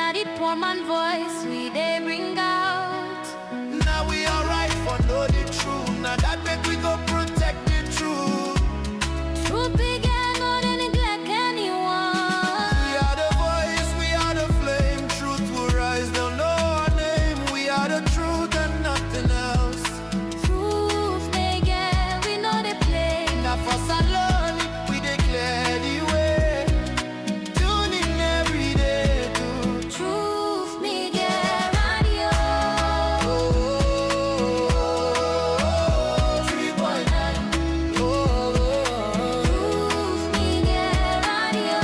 at the poor man voice we they bring out. Now we alright for know the truth. Now that make we go protect the truth. Truth began, no they neglect anyone. We are the voice, we are the flame. Truth will rise, they'll know our name. We are the truth and nothing else. Truth they get, we know they play. Now for Salon, we declare the way. Tune in every day to Truth me get radio. 3.9. Truth me get radio.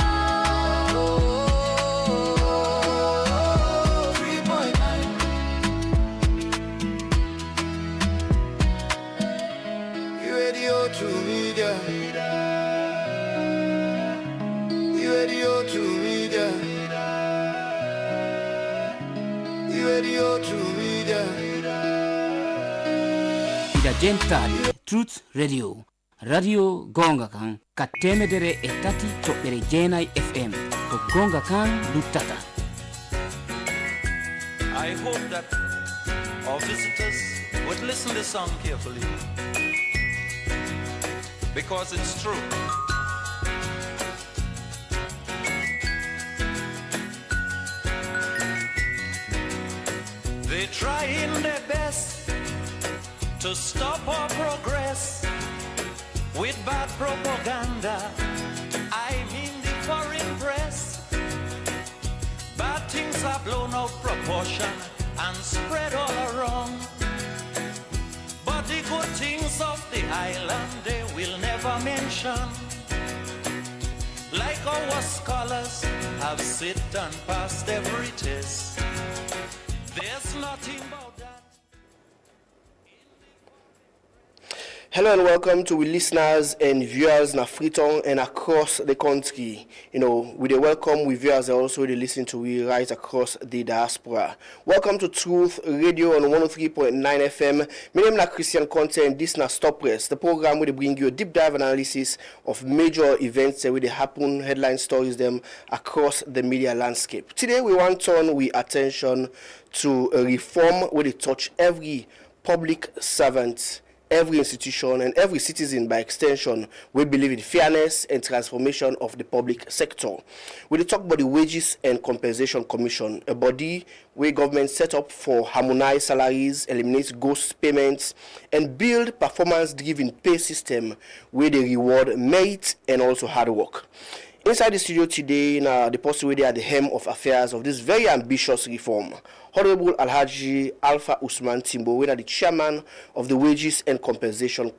3.9. You radio to media. You radio to media. You radio to media. ida jentade Truth Radio radio gonga kan ka temedere e tati toɓɓere jeenay fm ko gonga kan luttata. I hope that our visitors would listen to the song carefully because it's true. They're trying their best to stop our progress with bad propaganda. I mean the foreign press. Bad things are blown out proportion and spread all around. But the good things of the island they will never mention. Like our scholars have sit and passed every test. There's nothing about that. Hello and welcome to we listeners and viewers in Freetown and across the country. You know, with a welcome we viewers are also they listen to we right across the diaspora. Welcome to Truth Radio on 103.9 FM. My name is Christian Conte and this na Stop Press, the program where they bring you a deep dive analysis of major events where they happen, headline stories them across the media landscape. Today we want to turn we attention to a reform where they touch every public servant, every institution and every citizen by extension. We believe in fairness and transformation of the public sector. We talk about the Wages and Compensation Commission, a body where government set up for harmonize salaries, eliminate ghost payments, and build performance-driven pay system where they reward merit and also hard work. Inside the studio today, the person where they are the helm of affairs of this very ambitious reform, Honorable Alhaji Alpha Usman Timbo, we are the chairman of the Wages and Compensation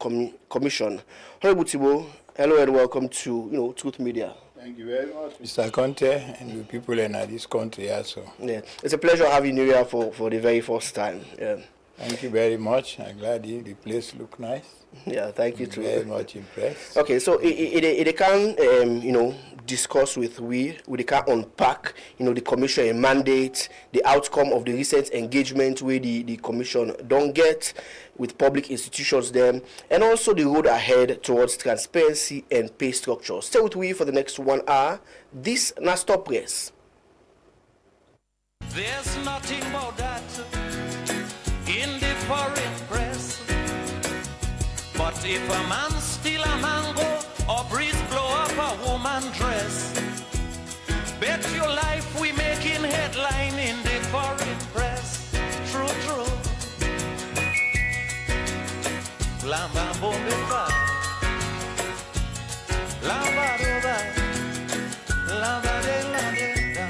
Commission. Honorable Timbo, hello and welcome to Truth Media. Thank you very much, Mr. Conte, and the people in this country also. Yeah, it's a pleasure having you here for the very first time. Yeah. Thank you very much. I'm glad the place look nice. Yeah, thank you too. Very much impressed. Okay, so it can discuss we can unpack the commission and mandate, the outcome of the recent engagement where the commission don't get with public institutions them, and also the road ahead towards transparency and pay structure. Stay with we for the next 1 hour. This na Stop Press. There's nothing about that in the foreign press. But if a man steal a mango or breeze blow up a woman dress, bet your life we making headline in the foreign press. True, true. Lamba bombe ba, lamba do ba, lamba de la de da.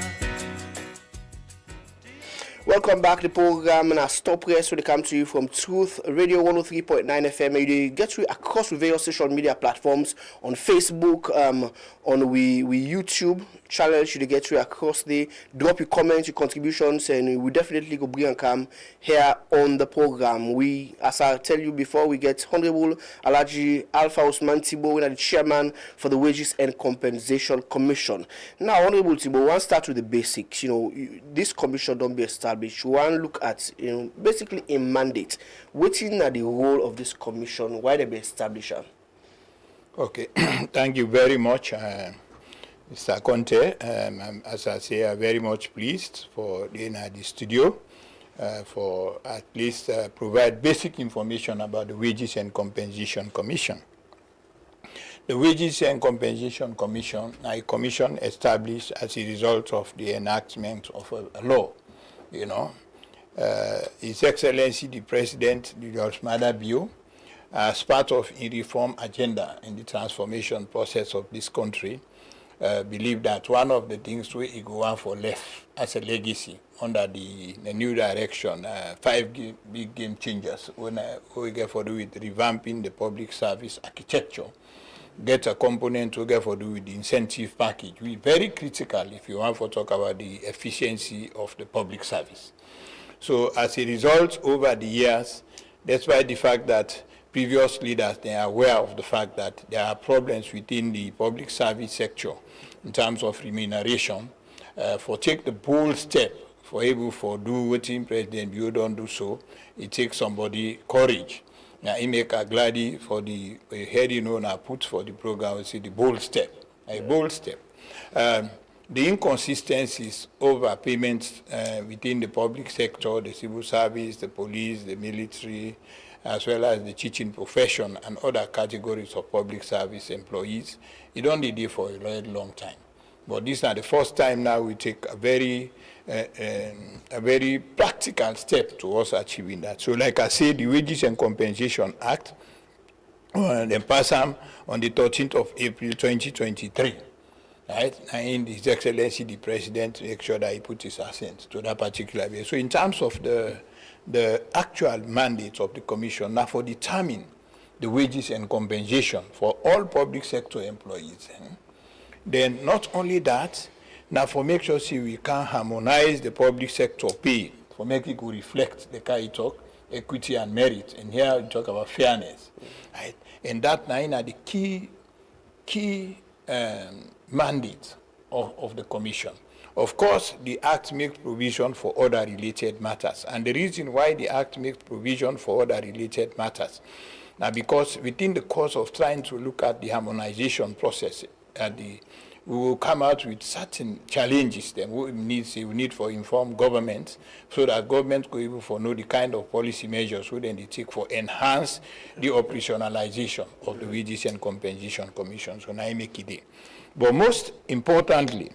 Welcome back to the program and Stop Press when it comes to you from Truth Radio 103.9 FM. You get to across the various social media platforms on Facebook, on we YouTube channel. Should get to across the drop your comments, your contributions, and we definitely go bring and come here on the program. We, as I tell you before, we get Honorable Alhaji Alpha Usman Timbo, we are the chairman for the Wages and Compensation Commission. Now, Honorable Timbo, one start with the basics. This commission don't be established. One look at basically a mandate. What's in the role of this commission? Why they be established? Okay, thank you very much. Mr. Conte, as I say, I'm very much pleased for being at the studio for at least provide basic information about the Wages and Compensation Commission. The Wages and Compensation Commission, a commission established as a result of the enactment of a law, His Excellency the President, George Maada Bio, as part of a reform agenda in the transformation process of this country, believe that one of the things we go on for left as a legacy under the new direction, 5 big game changers, when we get for do with revamping the public service architecture, get a component to get for do with the incentive package. We very critical if you want to talk about the efficiency of the public service. So as a result, over the years, despite the fact that previous leaders, they are aware of the fact that there are problems within the public service sector in terms of remuneration, for take the bold step for able for do what in President you don't do so, it takes somebody courage. Now, he make a gladdy for the heading on put for the program, we see the bold step, a bold step. The inconsistencies over payments within the public sector, the civil service, the police, the military, as well as the teaching profession and other categories of public service employees, it only did for a very long time. But this is not the first time now we take a very practical step towards achieving that. So like I said, the Wages and Compensation Act, then passed on the 13th of April 2023. Right? And His Excellency the President make sure that he put his assent to that particular way. So in terms of the actual mandate of the Commission, now for determine the wages and compensation for all public sector employees, then not only that, now for make sure we can harmonize the public sector pay, for make it reflect the kind talk, equity and merit, and here we talk about fairness, right? And that now are the key mandate of the Commission. Of course, the Act makes provision for other related matters. And the reason why the Act makes provision for other related matters, now because within the course of trying to look at the harmonization process, we will come out with certain challenges that we need for informed government, so that government will be able to know the kind of policy measures we then they take for enhance the operationalization of the Wages and Compensation Commission. So now I make it. But most importantly,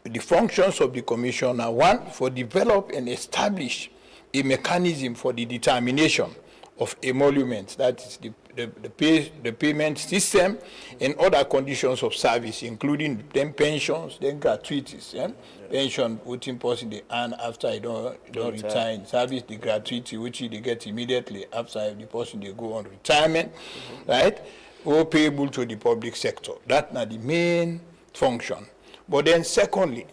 the functions of the Commission are one, for develop and establish a mechanism for the determination of emoluments, that is the payment system and other conditions of service, including then pensions, then gratuities. Pension, which person they earn after they don't retire in service, the gratuity, which they get immediately after the person they go on retirement, right? All payable to the public sector. That's not the main function. But then secondly,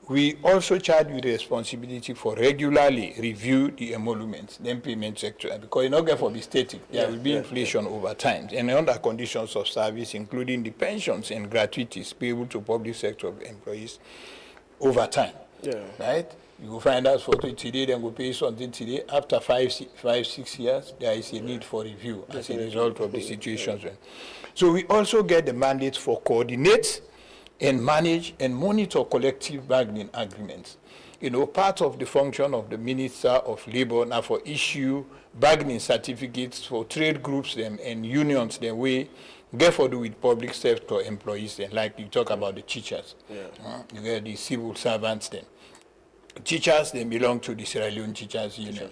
we also charge with the responsibility for regularly review the emoluments, then payment sector, because you not get for be static. There will be inflation over time, and under conditions of service, including the pensions and gratuities payable to public sector employees over time. Right? You will find out for today, then we pay something today. After 5-6 years, there is a need for review as a result of the situations. So we also get the mandate for coordinate and manage and monitor collective bargaining agreements. Part of the function of the Minister of Labor now for issue bargaining certificates for trade groups them and unions them we get for do with public sector employees then, like you talk about the teachers. You get the civil servants then. Teachers, they belong to the Sierra Leone Teachers Union,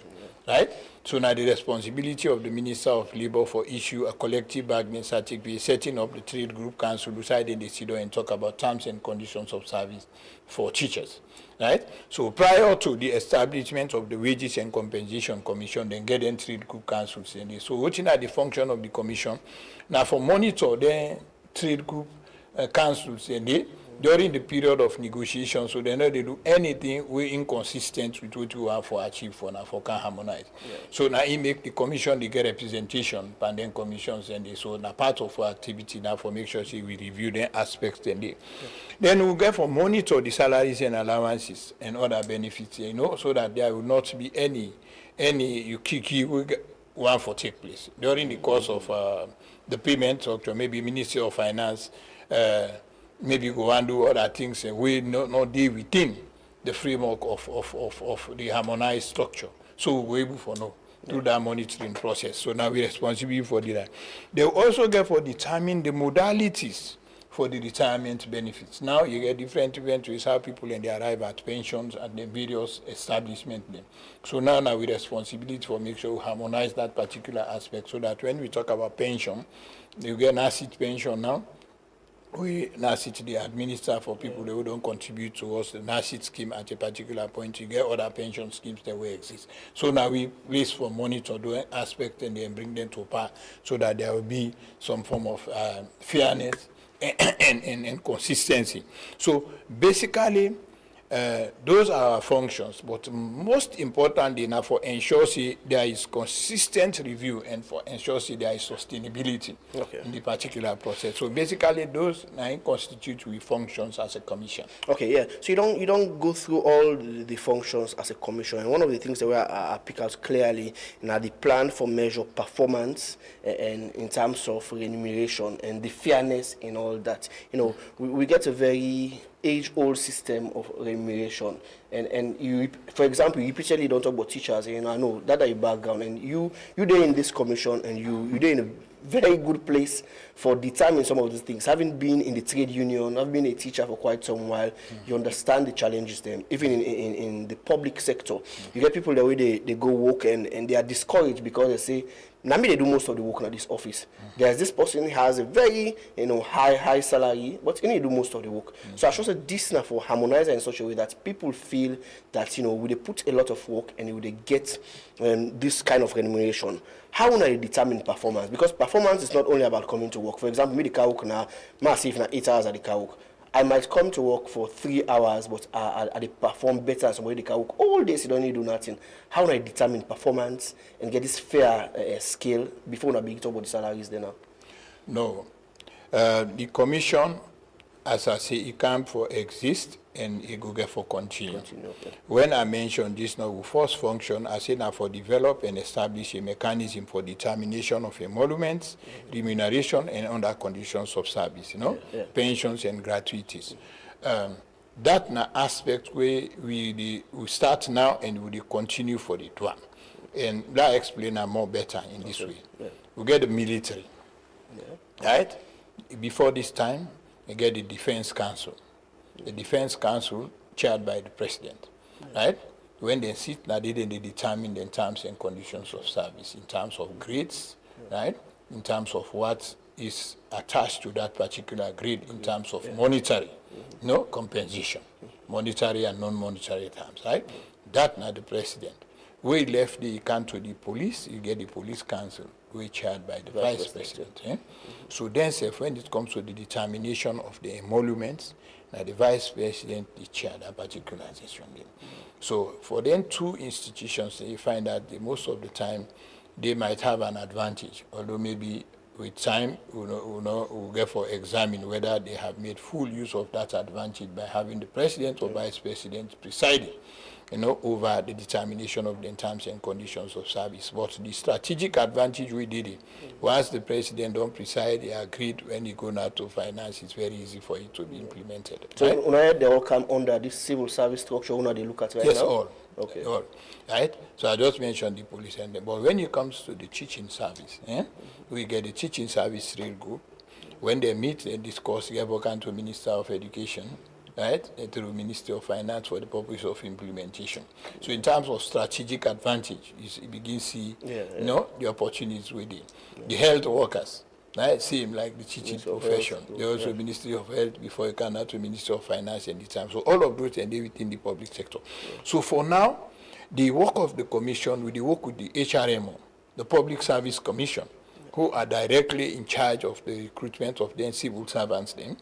right? So now the responsibility of the Minister of Labor for issue a collective bargaining certificate, setting up the trade group council, decide in the CIDO and talk about terms and conditions of service for teachers, right? So prior to the establishment of the Wages and Compensation Commission, then get in trade group councils. So what is the function of the commission? Now for monitor the trade group councils and during the period of negotiation, so they know they do anything we inconsistent with what you have for achieve for now for can harmonize. So now he make the commission they get representation, and then commissions and they so now part of our activity now for make sure we review the aspects and they. Then we get for monitor the salaries and allowances and other benefits, so that there will not be any ukiki one for take place during the course of the payment, or maybe Ministry of Finance. maybe go and do other things and we not deal within the framework of the harmonized structure. So we're able for no through that monitoring process. So now we're responsible for that. They also get for determine the modalities for the retirement benefits. Now you get different events with how people and they arrive at pensions at the various establishments. So now we responsibility for make sure we harmonize that particular aspect so that when we talk about pension, you get an asset pension now. We NASIT they administer for people who don't contribute towards the NASIT scheme at a particular point. You get other pension schemes that will exist. So now we place for monitor the aspect and then bring them to par so that there will be some form of fairness and consistency. So basically, those are our functions, but most importantly now for ensure there is consistent review and for ensure there is sustainability in the particular process. So basically those 9 constitute we functions as a commission. Okay, yeah. So you don't go through all the functions as a commission. And one of the things that I pick out clearly now the plan for measure performance and in terms of remuneration and the fairness in all that. You know, we get a very age-old system of remuneration, and you, for example, you repeatedly don't talk about teachers. You know, I know that are your background, and you're there in this commission, and you're there in a very good place for determining some of these things. Having been in the trade union, I've been a teacher for quite some while. You understand the challenges there. Even in the public sector, you get people the way they go work and they are discouraged because they say, Nami they do most of the work in this office. There's this person who has a very high salary, but he do most of the work. So I should say this now for harmonizer in such a way that people feel that they put a lot of work and they get this kind of remuneration. How will I determine performance? Because performance is not only about coming to work. For example, me the car work now, massive now 8 hours at the car work. I might come to work for 3 hours, but I perform better than somebody that can work all day, so you don't need to do nothing. How do I determine performance and get this fair scale before I begin to talk about the salaries then now? No. The commission, as I say, it can for exist and it go get for continue. Okay. When I mentioned this now, first function, I say now for develop and establish a mechanism for determination of emoluments, remuneration, and under conditions of service, pensions and gratuities. That na aspect where we start now and we continue for the one. And that explain more better in this way. Yeah. We get the military, right? Before this time, we get the Defense Council. The Defense Council chaired by the President, right? When they sit, now they determine the terms and conditions of service in terms of grades, right? In terms of what is attached to that particular grade in terms of monetary, compensation, monetary and non-monetary terms, right? That now the President. We left the account to the police, you get the Police Council, we chaired by the Vice President. So then, when it comes to the determination of the emoluments, now the Vice President is chaired that particular session. So for them 2 institutions, you find that most of the time they might have an advantage, although maybe with time we'll get for examine whether they have made full use of that advantage by having the President or Vice President presiding. Over the determination of the terms and conditions of service. But the strategic advantage we did it, once the President don't preside, he agreed when he go now to finance, it's very easy for it to be implemented. So right? They all come under this civil service structure, they look at right yes, now? all. Okay. All. Right? So I just mentioned the police and but when it comes to the teaching service, we get the teaching service real good. When they meet and discuss, they come to Minister of Education, right, through Ministry of Finance for the purpose of implementation. So in terms of strategic advantage, you begin to see, the opportunities within. The health workers, right, same like the teaching profession. They also Ministry of Health before you come out to Ministry of Finance and the time. So all of those and they within the public sector. So for now, the work of the commission, we work with the HRMO, the Public Service Commission, who are directly in charge of the recruitment of the civil servants then.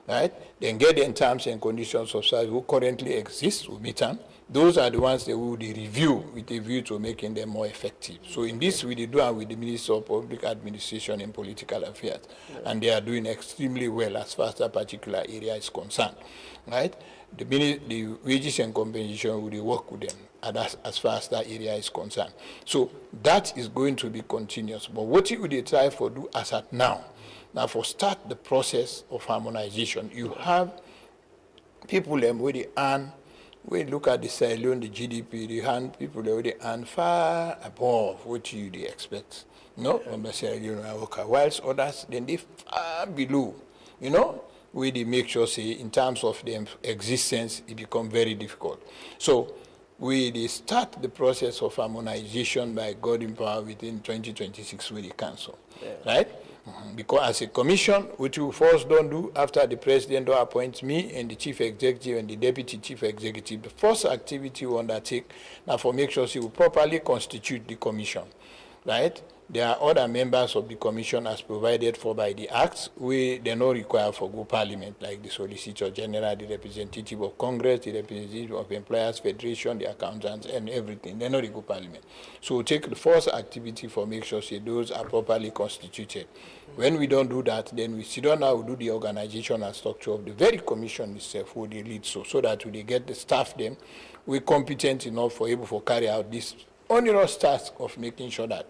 Right? Then get the terms and conditions of service who currently exist, we meet them. Those are the ones that we will review with a view to making them more effective. So in this, we do with the Minister of Public Administration and Political Affairs, and they are doing extremely well as far as that particular area is concerned. Right? The wages and compensation, we work with them as far as that area is concerned. So that is going to be continuous. But what we try for do as at now, Now for start the process of harmonization, you have people where they earn, we look at the salary, the GDP, they earn people where they earn far above what you they expect. No, whilst others then they far below, where they make sure say in terms of their existence it become very difficult. So they start the process of harmonization by God in power within 2026 with the council, right? Because as a commission, which you first don't do after the president don't appoint me and the chief executive and the deputy chief executive, the first activity we undertake now for make sure she will properly constitute the commission, right? There are other members of the commission as provided for by the acts, we they not require for go parliament, like the Solicitor General, the representative of Congress, the representative of Employers Federation, the accountants, and everything. They not go parliament. So we take the first activity for make sure say those are properly constituted. When we don't do that, then we sit down now, we do the organizational structure of the very commission itself, who they lead so that we get the staff them, we're competent enough for able to carry out this onerous task of making sure that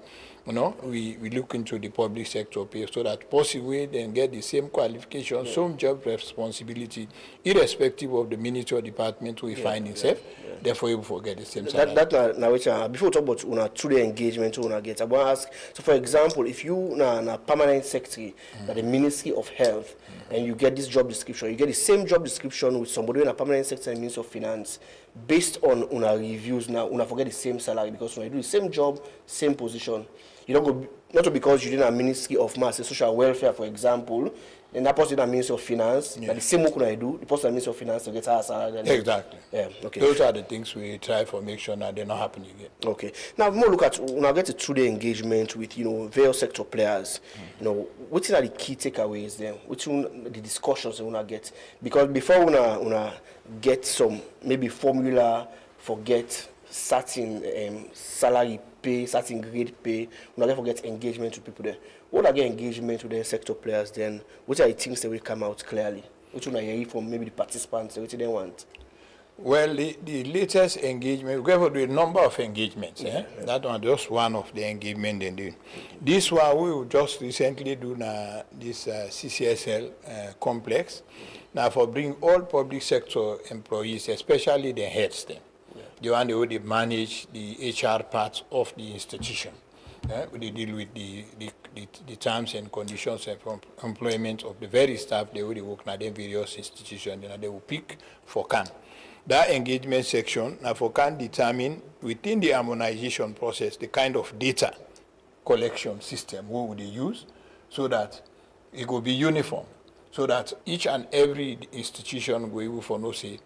we look into the public sector pay so that possibly then get the same qualification, same job responsibility, irrespective of the ministry or department we find itself. Therefore, you forget the same salary. Before we talk about una two-day engagement, una get, I want to ask. So, for example, if you na permanent secretary at the Ministry of Health, and you get this job description, you get the same job description with somebody in a permanent secretary in the Ministry of Finance. Based on una reviews now, una forget the same salary because when you do the same job, same position. You don't go, not because you did a Ministry of Mass and Social Welfare, for example, and that person in a Ministry of Finance, but the same work I do, the person in the Ministry of Finance to get her salary. Exactly. Yeah, okay. Those are the things we try for make sure that they're not happening again. Okay. Now, more look at, when I get a two-day engagement with, various sector players, what are the key takeaways then? Which the discussions we want to get? Because before we want get some, maybe formula for get certain salary pay, certain grade pay, we not forget engagement with people there. What are the engagement with the sector players then? What are the things that will come out clearly? Which one are you hearing from maybe the participants? What do they want? Well, the latest engagement, we have a number of engagements. That one just one of the engagement they do. This one we will just recently do this CCSL complex. Now for bring all public sector employees, especially the heads then. The one who they manage the HR part of the institution. They deal with the terms and conditions of employment of the very staff they will work in the various institutions and they will pick for CAN. That engagement section now for CAN determine within the harmonization process the kind of data collection system we would they use so that it will be uniform, so that each and every institution will be able to know say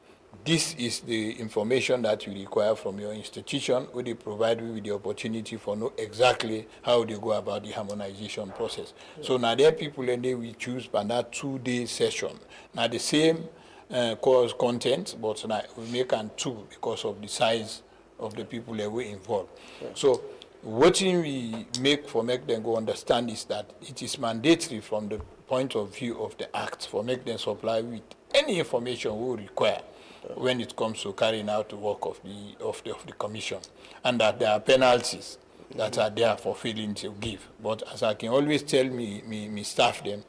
this is the information that you require from your institution, where they provide you with the opportunity for know exactly how they go about the harmonization process. So now there are people and they will choose by that 2-day session. Now the same course content, but now we make an 2 because of the size of the people that we involved. So what we make them go understand is that it is mandatory from the point of view of the Act for make them supply with any information we require when it comes to carrying out the work of the commission, and that there are penalties that are there for failing to give. But as I can always tell me staff them,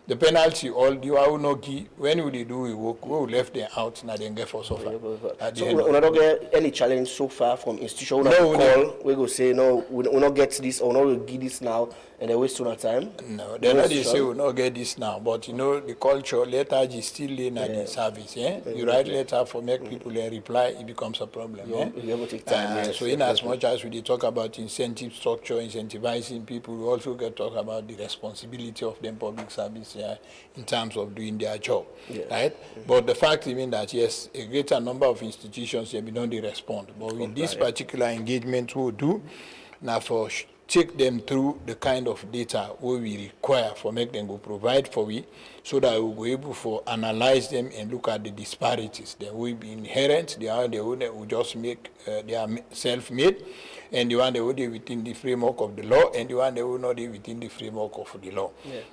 the penalty all you will not give when will they do we work, we will left them out now then get for suffer. So we not get any challenge so far from institution. We go say no, we not get this or not will give this now and they waste too much time. No, they not they say we not get this now, but the culture letter is still in the service. You write letter for make people reply, it becomes a problem. You take time, so in as much as we talk about incentive structure, incentivizing people, we also get talk about the responsibility of them public service in terms of doing their job, right? But the fact remains that yes, a greater number of institutions they don't respond. But with this particular engagement, we'll do now for take them through the kind of data we require for make them go provide for we, so that we'll be able to analyze them and look at the disparities. They will be inherent, they are the one that will just make they are self-made, and the one that will be within the framework of the law, and the one that will not be within the framework of the law.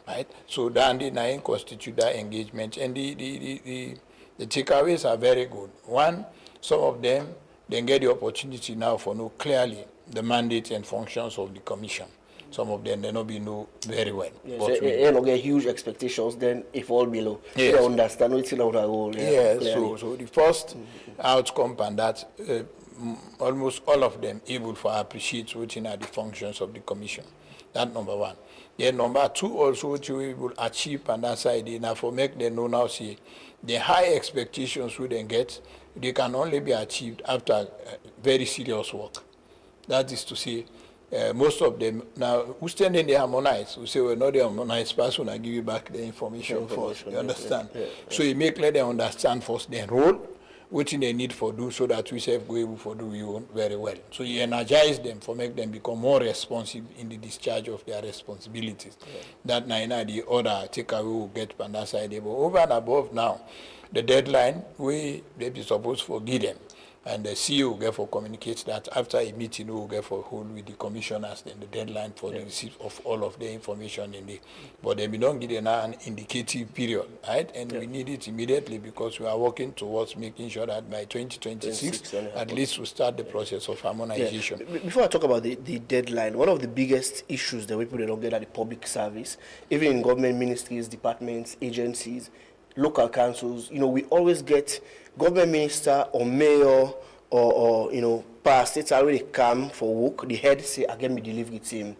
Right? So that the 9 constitute that engagement, and the takeaways are very good. One, some of them then get the opportunity now for know clearly the mandate and functions of the commission. some of them they not be know very well. Yes, But we- you know, get huge expectations, then if all below, Yes. they understand what's in our role. Yeah, clearly. so the first outcome and that almost all of them able for appreciate what are the functions of the commission. That number one. Then number two also what you will achieve on that side now for make them know now see the high expectations we then get, they can only be achieved after very serious work. That is to say, most of them now who stand in the harmonize, who say we're not the harmonized person, I give you back the information first. You understand? So you make let them understand first their role, what they need for do so that we self go able for do you very well. So you energize them for make them become more responsive in the discharge of their responsibilities. That now the other takeaway will get on that side. But over and above now, the deadline we they be supposed to forgive them. And the CEO will get for communicate that after a meeting, we will get for hold with the commissioners, then the deadline for the receipt of all of the information in the. But then we don't give them an indicative period, right? And we need it immediately because we are working towards making sure that by 2026, at least we start the process of harmonization. Before I talk about the deadline, one of the biggest issues that people don't get at the public service, even in government ministries, departments, agencies, local councils, you know, we always get government minister or mayor or you know, past it's already come for work. The head say, again, the delivery team.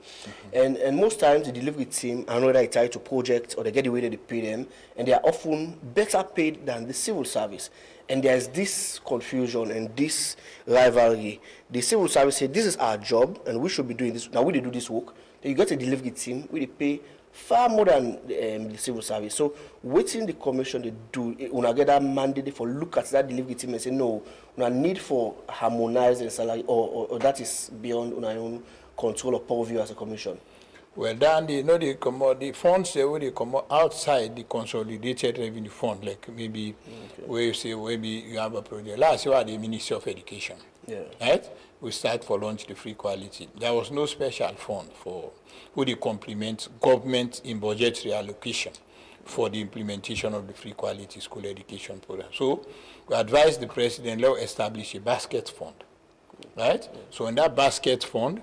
And most times the delivery team are not tied to projects or they get the way that they pay them, and they are often better paid than the civil service. And there's this confusion and this rivalry. The civil service say, this is our job and we should be doing this. Now we do this work. Then you get a delivery team, we pay far more than the civil service. So waiting the commission they do, when I get that mandate for look at that delivery team and say, no, we need for harmonizing salary or that is beyond our own control or purview as a commission. Well, then the funds they will come outside the consolidated revenue fund, like maybe where you say maybe you have a project. Last year, the Ministry of Education, right? We start for launch the free quality. There was no special fund for who they complement government in budgetary allocation for the implementation of the free quality school education program. So we advised the president to establish a basket fund, right? So in that basket fund,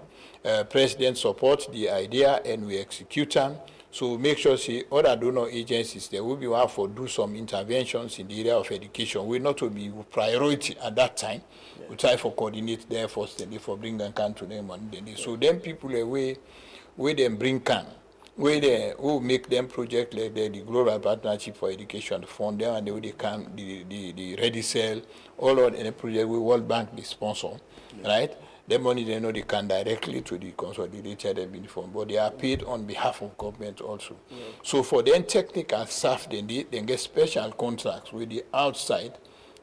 president supports the idea and we execute them. So make sure see other donor agencies there will be one for do some interventions in the area of education. We not to be priority at that time. We try for coordinate their efforts and for bring them can to them and then so then people away where them bring can. Where they who make them project like the Global Partnership for Education Fund there and they come the Ready Cell, all of the project with World Bank the sponsor, right? The money they know they can directly to the consolidated revenue fund, but they are paid on behalf of government also. So for them technical staff, then get special contracts with the outside,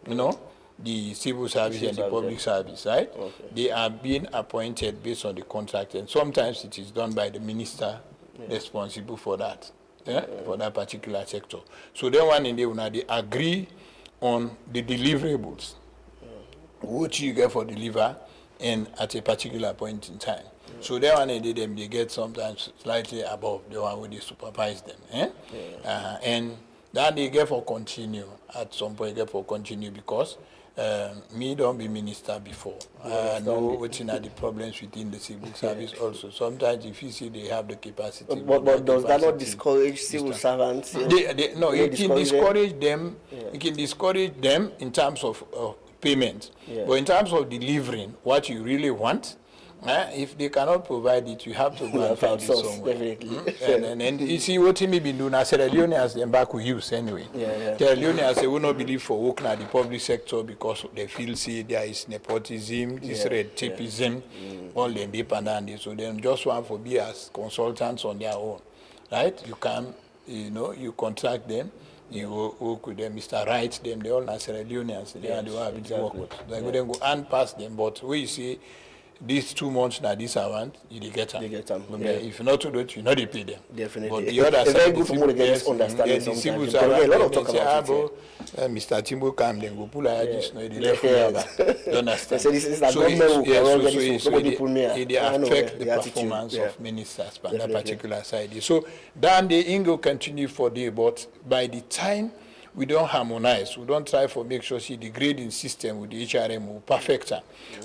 you know, the civil service and the public service, right? They are being appointed based on the contract, and sometimes it is done by the minister responsible for that, for that particular sector. So then one in there, when they agree on the deliverables, what you get for deliver, and at a particular point in time. So they one they them they get sometimes slightly above the one where they supervise them. And then they get for continue at some point get for continue because me don't be minister before. I know what are the problems within the civil service also. Sometimes if you see they have the capacity. But does that not discourage civil servants? No, it can discourage them. It can discourage them in terms of payment. But in terms of delivering what you really want, if they cannot provide it, you have to go and find it somewhere. Definitely. And you see what he may be doing as Sierra Leone has them back with use anyway. Sierra Leone has they will not believe for work in the public sector because they feel see there is nepotism, this red tapeism, all the independent. So they just want to be as consultants on their own, right? You can, you contract them. You work with them, Mr. Wright, them, they all are Sierra Leoneans, they are the one to work with. They go and pass them, but we see these 2 months now, this amount, you get them. If not to do it, you know they pay them. Definitely. But the other it's side, very good for me to get this understanding sometimes. A lot of talk about it. Mr. Timbo come, then go pull out this, no, they left you understand? So this is that government it affect the performance of ministers by that particular side. So then the Ingo continue for day, but by the time we don't harmonize, we don't try for make sure see the grading system with the HRM will perfect.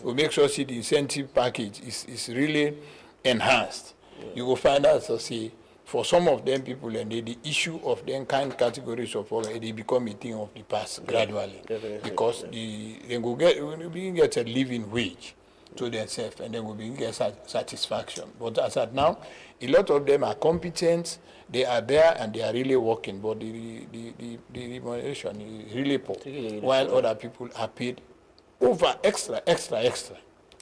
We make sure see the incentive package is really enhanced. You will find out to see for some of them people and the issue of them kind categories of poverty, they become a thing of the past gradually. Because they will get a living wage to themselves and then will begin get satisfaction. But as at now, a lot of them are competent, they are there and they are really working, but the remuneration is really poor, while other people are paid over extra.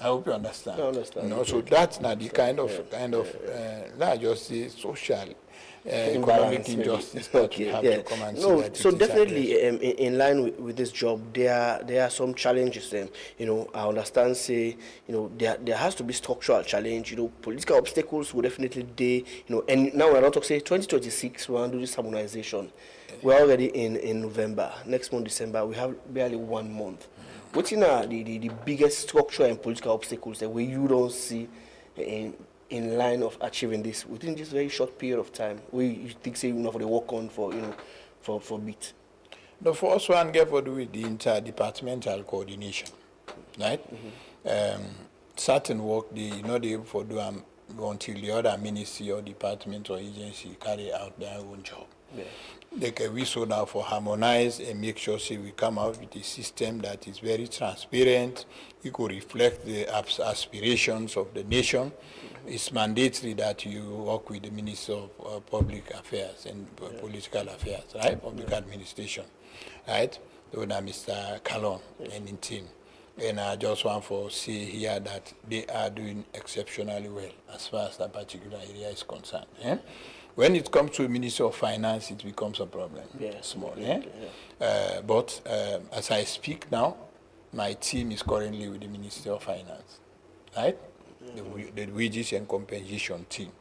I hope you understand. I understand. You know, so that's not the kind of not just the social economic injustice that we have to come and see. That So it is definitely addressed. in line with this job, there are some challenges. You know, I understand. Say, you know, there has to be structural challenge. You know, political obstacles will definitely You know, and now we're not talking say 2026. We want to do this harmonization. We're already in November. Next month, December, we have barely 1 month. What's the biggest structural and political obstacles that where you don't see in line of achieving this within this very short period of time? Where you think say you know for the work on for for bit? The first one get to do with the interdepartmental coordination, right? Certain work they not able to do until the other ministry or department or agency carry out their own job. Yeah. Like we so now for harmonize and make sure say we come out with a system that is very transparent. It could reflect the aspirations of the nation. It's mandatory that you work with the Minister of Public Affairs and Political Affairs, right? Public Administration, right? So now Mr. Kalon and his team. And I just want to say here that they are doing exceptionally well as far as that particular area is concerned. Eh? When it comes to Minister of Finance, it becomes a problem. Small. But as I speak now, my team is currently with the Minister of Finance, right? The wages and compensation team,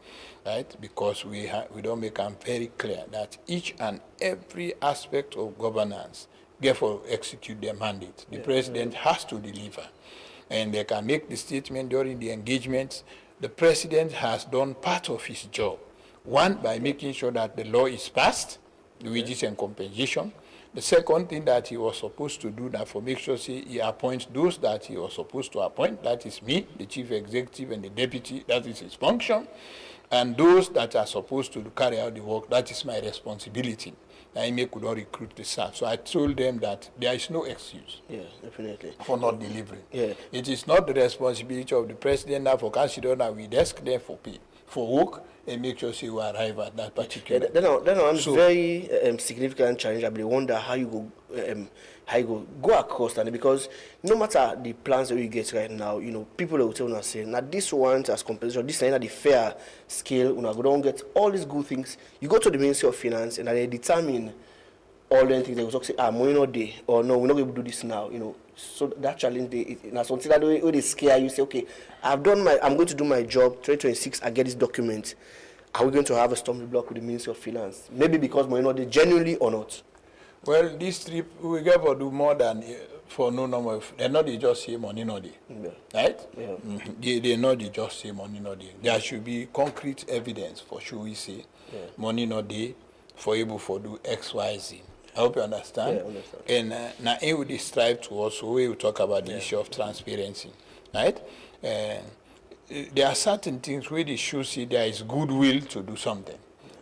right? Because we don't make them very clear that each and every aspect of governance, therefore execute their mandate. The president has to deliver. And they can make the statement during the engagements. The president has done part of his job. One, by making sure that the law is passed, the wages and compensation. The second thing that he was supposed to do, that for make sure he appoints those that he was supposed to appoint, that is me, the chief executive and the deputy, that is his function. And those that are supposed to carry out the work, that is my responsibility. IME could not recruit the staff. So I told them that there is no excuse for not delivering. It is not the responsibility of the president now for consider that we desk there for pay, for work, and make sure we arrive at that particular. Then on very significant challenge. I wonder how you go across that, because no matter the plans that you get right now, you know, people will tell us say, now this one as compensation, this is not the fair scale, you know, we don't get all these good things. You go to the Ministry of Finance and they determine all the things. They will talk say, money not there, or no, we're not going to do this now, you know. So that challenge, now something that they scare you, say, okay, I'm going to do my job, 2026, I get this document. Are we going to have a stumbling block with the Ministry of Finance? Maybe because money not there, genuinely or not? Well, this trip, we get to do more than for no number. They're not they just say money not there, right? They not they just say money not there. There should be concrete evidence for sure we say money not there for able to do X, Y, Z. I hope you understand. Yeah, I understand. And now we will strive to also, we will talk about the issue of transparency, right? There are certain things where they should see there is goodwill to do something,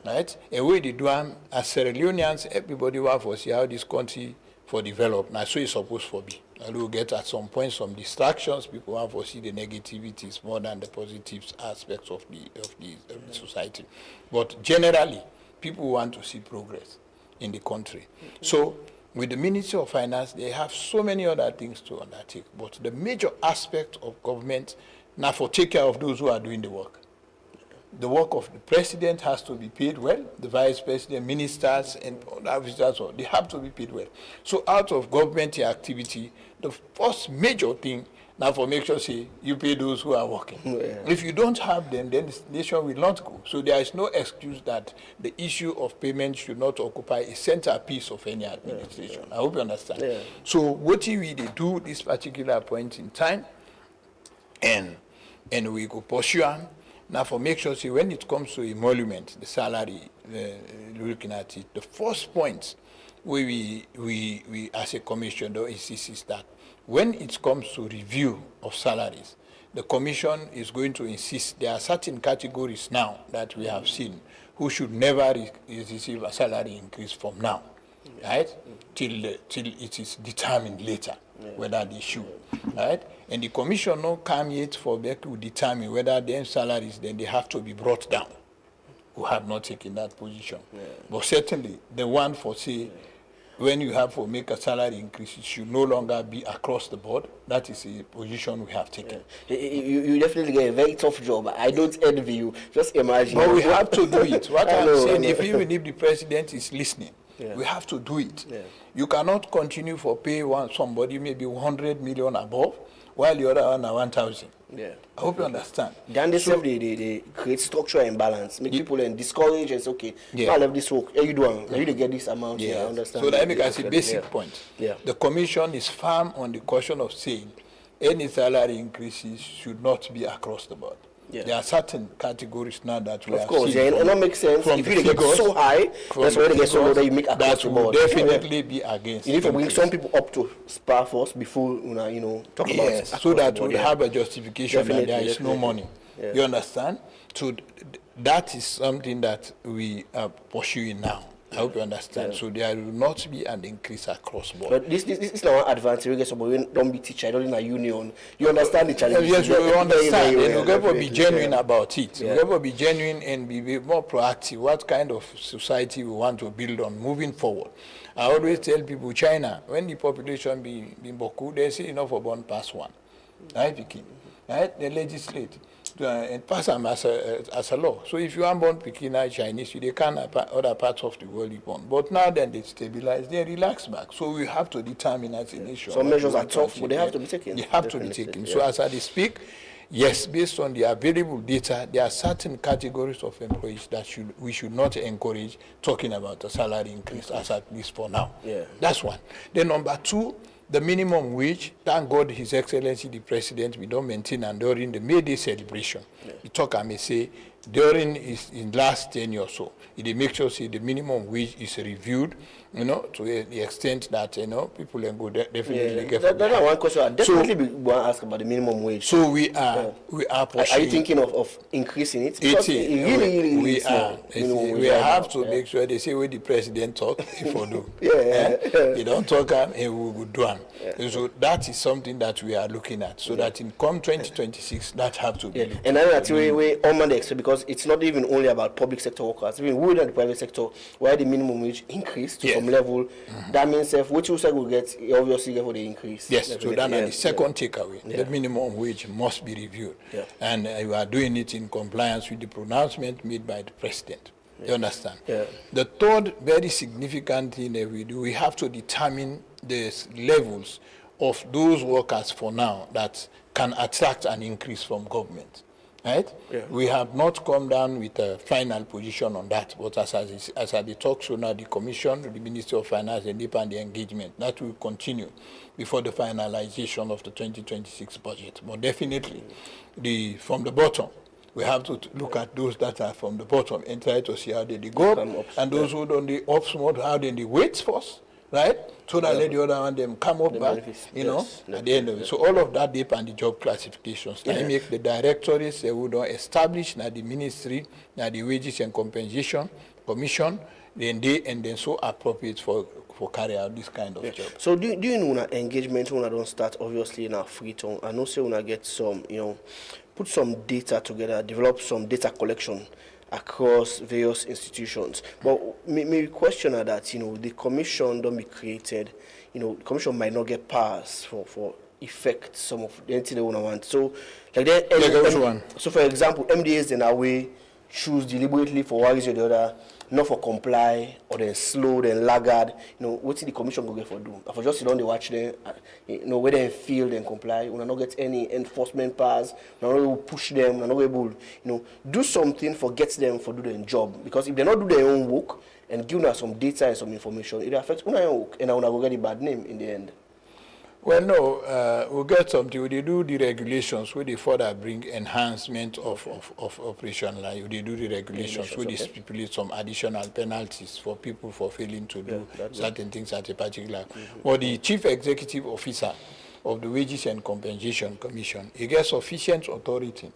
right? And where they do as Sierra Leoneans, everybody want to see how this country for develop. Now, so it's supposed to be. And we'll get at some point some distractions. People want to see the negativities more than the positive aspects of the society. But generally, people want to see progress in the country. So with the Ministry of Finance, they have so many other things to undertake. But the major aspect of government now for take care of those who are doing the work. The work of the president has to be paid well. The vice president, ministers, and officers, they have to be paid well. So out of government activity, the first major thing now for make sure say you pay those who are working. If you don't have them, then the nation will not go. So there is no excuse that the issue of payment should not occupy a centerpiece of any administration. I hope you understand. So what we do this particular point in time, and we go pursue them. Now for make sure, see, when it comes to emolument, the salary, looking at it, the first point where we as a commission is that when it comes to review of salaries, the commission is going to insist there are certain categories now that we have seen who should never receive a salary increase from now, right? Till it is determined later whether they should, right? And the commission no come yet for them to determine whether their salaries then they have to be brought down, who have not taken that position. But certainly the one for say when you have to make a salary increase, it should no longer be across the board. That is a position we have taken. You definitely get a very tough job. I don't envy you. Just imagine. But we have to do it. What I'm saying, I know. even if the president is listening, we have to do it. You cannot continue for pay somebody maybe 100 million above, while the other one are 1,000. Yeah. I hope you understand. Then they create structural imbalance, make people then discourage and say, okay, I love this work. You do you get this amount here, I understand. So that makes a basic point. The commission is firm on the question of saying any salary increases should not be across the board. There are certain categories now that we of have course, seen and that makes sense. If you get so high, that's why they get so low that you make across the board. That will definitely be against. You need to bring some people up to spar first before talk about it. So that we have a justification that there is no money. You understand? So that is something that we are pursuing now. I hope you understand. So there will not be an increase across board. But this is not an advantage. We get somebody don't be teacher, don't in a union. You understand the challenge. Yes, we understand. And we're going to be genuine Yeah. about it. We're going to be genuine and be more proactive. What kind of society we want to build on moving forward. I always tell people, China, when the population be Boku, they say enough for one pass one. Right, Peking? Right? They legislate. And pass them as a law. So if you are born Peking Chinese, they can other parts of the world you born. But now then they stabilize, they relax back. So we have to determine as a nation. Some measures are tough, but they have to be taken. They have to be taken. So as I speak, yes, based on the available data, there are certain categories of employees that we should not encourage talking about a salary increase, as at least for now. That's one. Then number two, the minimum wage, thank God His Excellency the President, we don't maintain, and during the May Day celebration, we talk, I may say, during his in last 10 years or so, he make sure say the minimum wage is reviewed, to the extent that, people can go definitely get from That's one question. I definitely want to ask about the minimum wage. So we are pursuing. Are you thinking of increasing it? It Really we are. We have to make sure they say when the president talk, if we do. They don't talk and we will do one. So that is something that we are looking at. So that in come 2026, that have to be. And then that's we on the extra, because it's not even only about public sector workers. Even within the private sector, where the minimum wage increased to some level, that means what you say will get, you obviously get for the increase. Yes, so that is the second takeaway. The minimum wage must be reviewed. And you are doing it in compliance with the pronouncement made by the president. You understand? The third very significant thing that we do, we have to determine the levels of those workers for now that can attract an increase from government. Right? We have not come down with a final position on that, but as I talk so now, the Commission, the Ministry of Finance, and the engagement, that will continue before the finalization of the 2026 budget. But definitely, from the bottom, we have to look at those that are from the bottom and try to see how they go up, and those who don't the up mode, how they wait first, right? So that let the other one them come up back, at the end of it. So all of that depend on the job classifications. They make the directorates who don't establish now the ministry, now the wages and compensation commission, then so appropriate for carry out this kind of job. So do you know engagement when I don't start obviously in a free tongue, and also when I get some, put some data together, develop some data collection across various institutions. But maybe question are that, the commission don't be created, the commission might not get passed for effect some of the anything they want. So like that, so for example, MDAs in a way choose deliberately for one reason or the other, not for comply, or then slow, then laggard. What's the commission go get for do? For just sit down, they watch them, whether they feel and comply, we not get any enforcement pass, we not able push them, we not able, do something for get them for do their job. Because if they not do their own work and give us some data and some information, it affects their own work, and I will get a bad name in the end. Well, no, we'll get something. They do the regulations where they further bring enhancement of operation. Like they do the regulations where they stipulate some additional penalties for people for failing to do certain things at a particular. Or the chief executive officer of the Wages and Compensation Commission, it gets sufficient authority,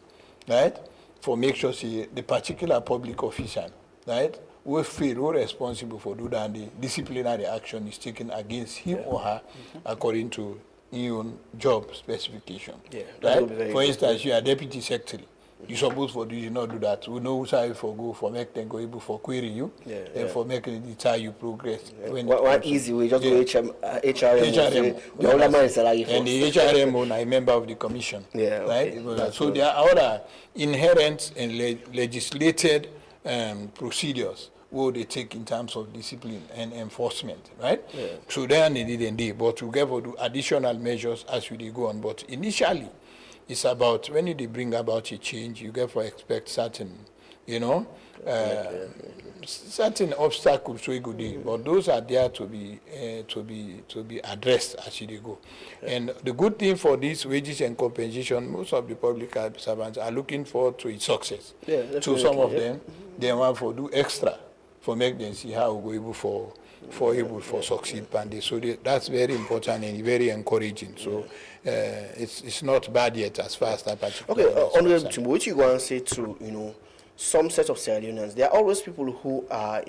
right, for make sure say the particular public official, right, who feel who responsible for do that the disciplinary action is taken against him or her according to your own job specification. Yeah, that would be right? very For good. instance, you are deputy secretary. You supposed for do you not do that? We know who's how for go for make them go able for query you, and for making the time you progress. When it One comes to- easy way, just Yeah. go HRM. HRM. The older man is salary And the HRM is a member of the commission. Yeah, Right? okay. That's So good. there are other inherent and legislated procedures what they take in terms of discipline and enforcement, right? So they are needed indeed, but we get to do additional measures as we dey go on. But initially, it's about when you dey bring about a change, you get to expect certain, certain obstacles we go dey, but those are there to be addressed as you dey go. And the good thing for this wages and compensation, most of the public servants are looking forward to its success. Yeah, So some of definitely, them, they want to do extra for make them see how we go able for succeed pande. So that's very important and very encouraging. So it's not bad yet as far as that particular. Okay, is Honorable concerned. Timbo, what you go and say to, some set of Sierra Leoneans, there are always people who are,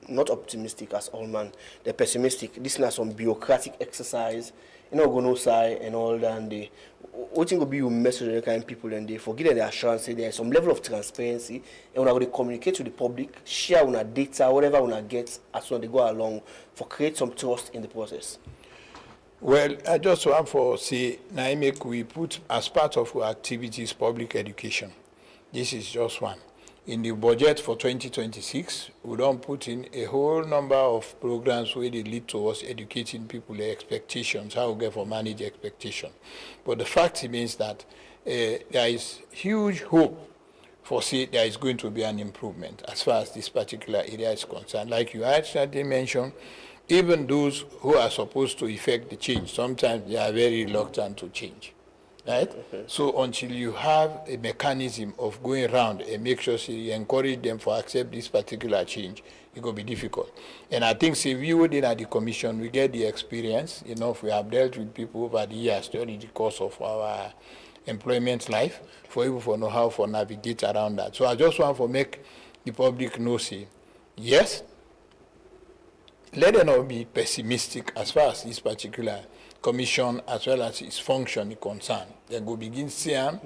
not optimistic as all man. They're pessimistic. This is some bureaucratic exercise, go no side and all that. And they, what think will be your message to the kind of people and they forget the assurance, say there is some level of transparency, and when they communicate to the public, share on data, whatever when get as soon as they go along, for create some trust in the process. Well, I just want to say, now make we put as part of our activities public education. This is just one. In the budget for 2026, we don't put in a whole number of programs where they lead towards educating people their expectations, how we get for manage expectation. But the fact remains that there is huge hope for say there is going to be an improvement as far as this particular area is concerned. Like you actually mentioned, even those who are supposed to effect the change, sometimes they are very reluctant to change. Right? So until you have a mechanism of going around and make sure you encourage them to accept this particular change, it will be difficult. And I think say we within at the commission, we get the experience, we have dealt with people over the years during the course of our employment life for people to know how to navigate around that. So I just want to make the public know, say, yes, let them not be pessimistic as far as this particular commission as well as its function is concerned. They go begin seeing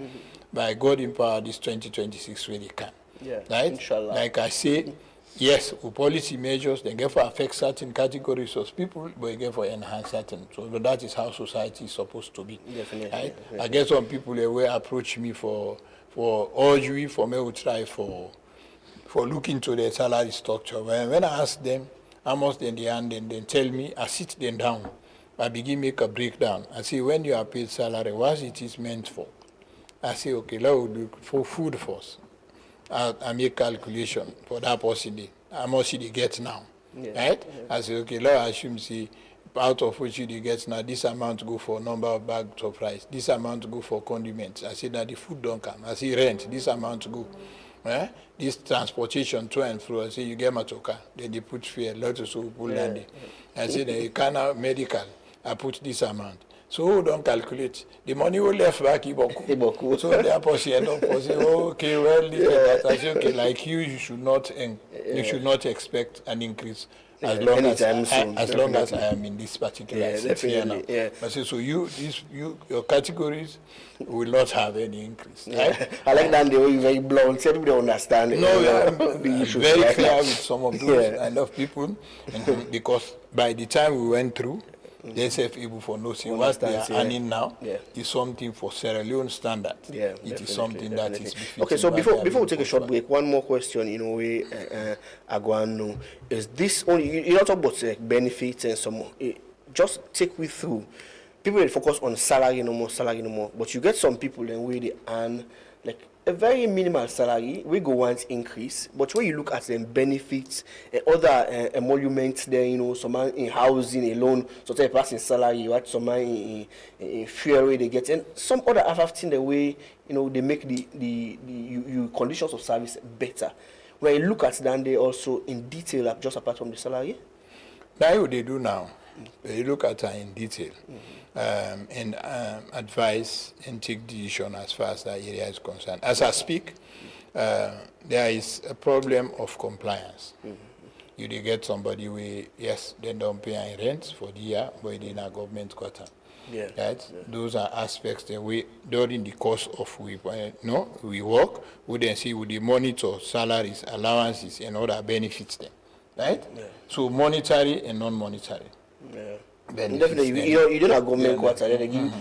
by God in power this 2026 where they can. Yeah, right? inshallah. Like I say, yes, with policy measures, they get for affect certain categories of people, but they get for enhance certain. So that is how society is supposed to be. Definitely, Right? definitely. I guess some people they will approach me for urge me for me to try for looking to their salary structure. When I ask them how much they earn, then they tell me, I sit them down. I begin make a breakdown. I say, when you are paid salary, what it is meant for? I say, okay, let us do for food first. I make calculation for that person, how much they get now, right? I say, okay, let us assume, see, out of which you get now, this amount go for number of bags of rice, this amount go for condiments. I say that the food don't come. I say rent, this amount go. This transportation to and fro, I say you get motoka, then they put fare, lot of so pull landing. I say the canal medical, I put this amount. So who don't calculate? The money will left back Iboku. So the person end up say, okay, well, this and that. I say, okay, like you should not expect an increase as long as anytime soon, as long as I am in this particular seat here now. yeah. I say, so your categories will not have any increase. Right? I like that the way you're very blunt, so people don't understand it. No, I'm the issues, very right? clear with some of those kind of people, and because by the time we went through, they self able for no see what they are Understands, yeah. earning now Yeah. is something for Sierra Leone standard. Yeah, It definitely, is something that is definitely. befitting Okay, so what before they are we take a short being break, one more question, I go and know, is this only, you don't talk about benefits and some, just take me through. People will focus on salary no more, but you get some people then where they earn like a very minimal salary, we go want increase, but when you look at them benefits, other emoluments there, some man in housing alone, so take a person salary, you have some man in fuel where they get, and some other other thing the way, they make the conditions of service better. When you look at them, they also in detail, just apart from the salary. Now what they do now, They look at her in detail and advise and take decision as far as that area is concerned. As I speak, there is a problem of compliance. You dey get somebody who, yes, they don't pay any rent for the year, but they in a government quarter. Yeah. Right? Yeah. Those are aspects that we, during the course of we work, we then see with the monitor salaries, allowances, and other benefits them. Right? Yeah. So monetary and non-monetary. Yeah. Definitely, you don't have government quarter, then they give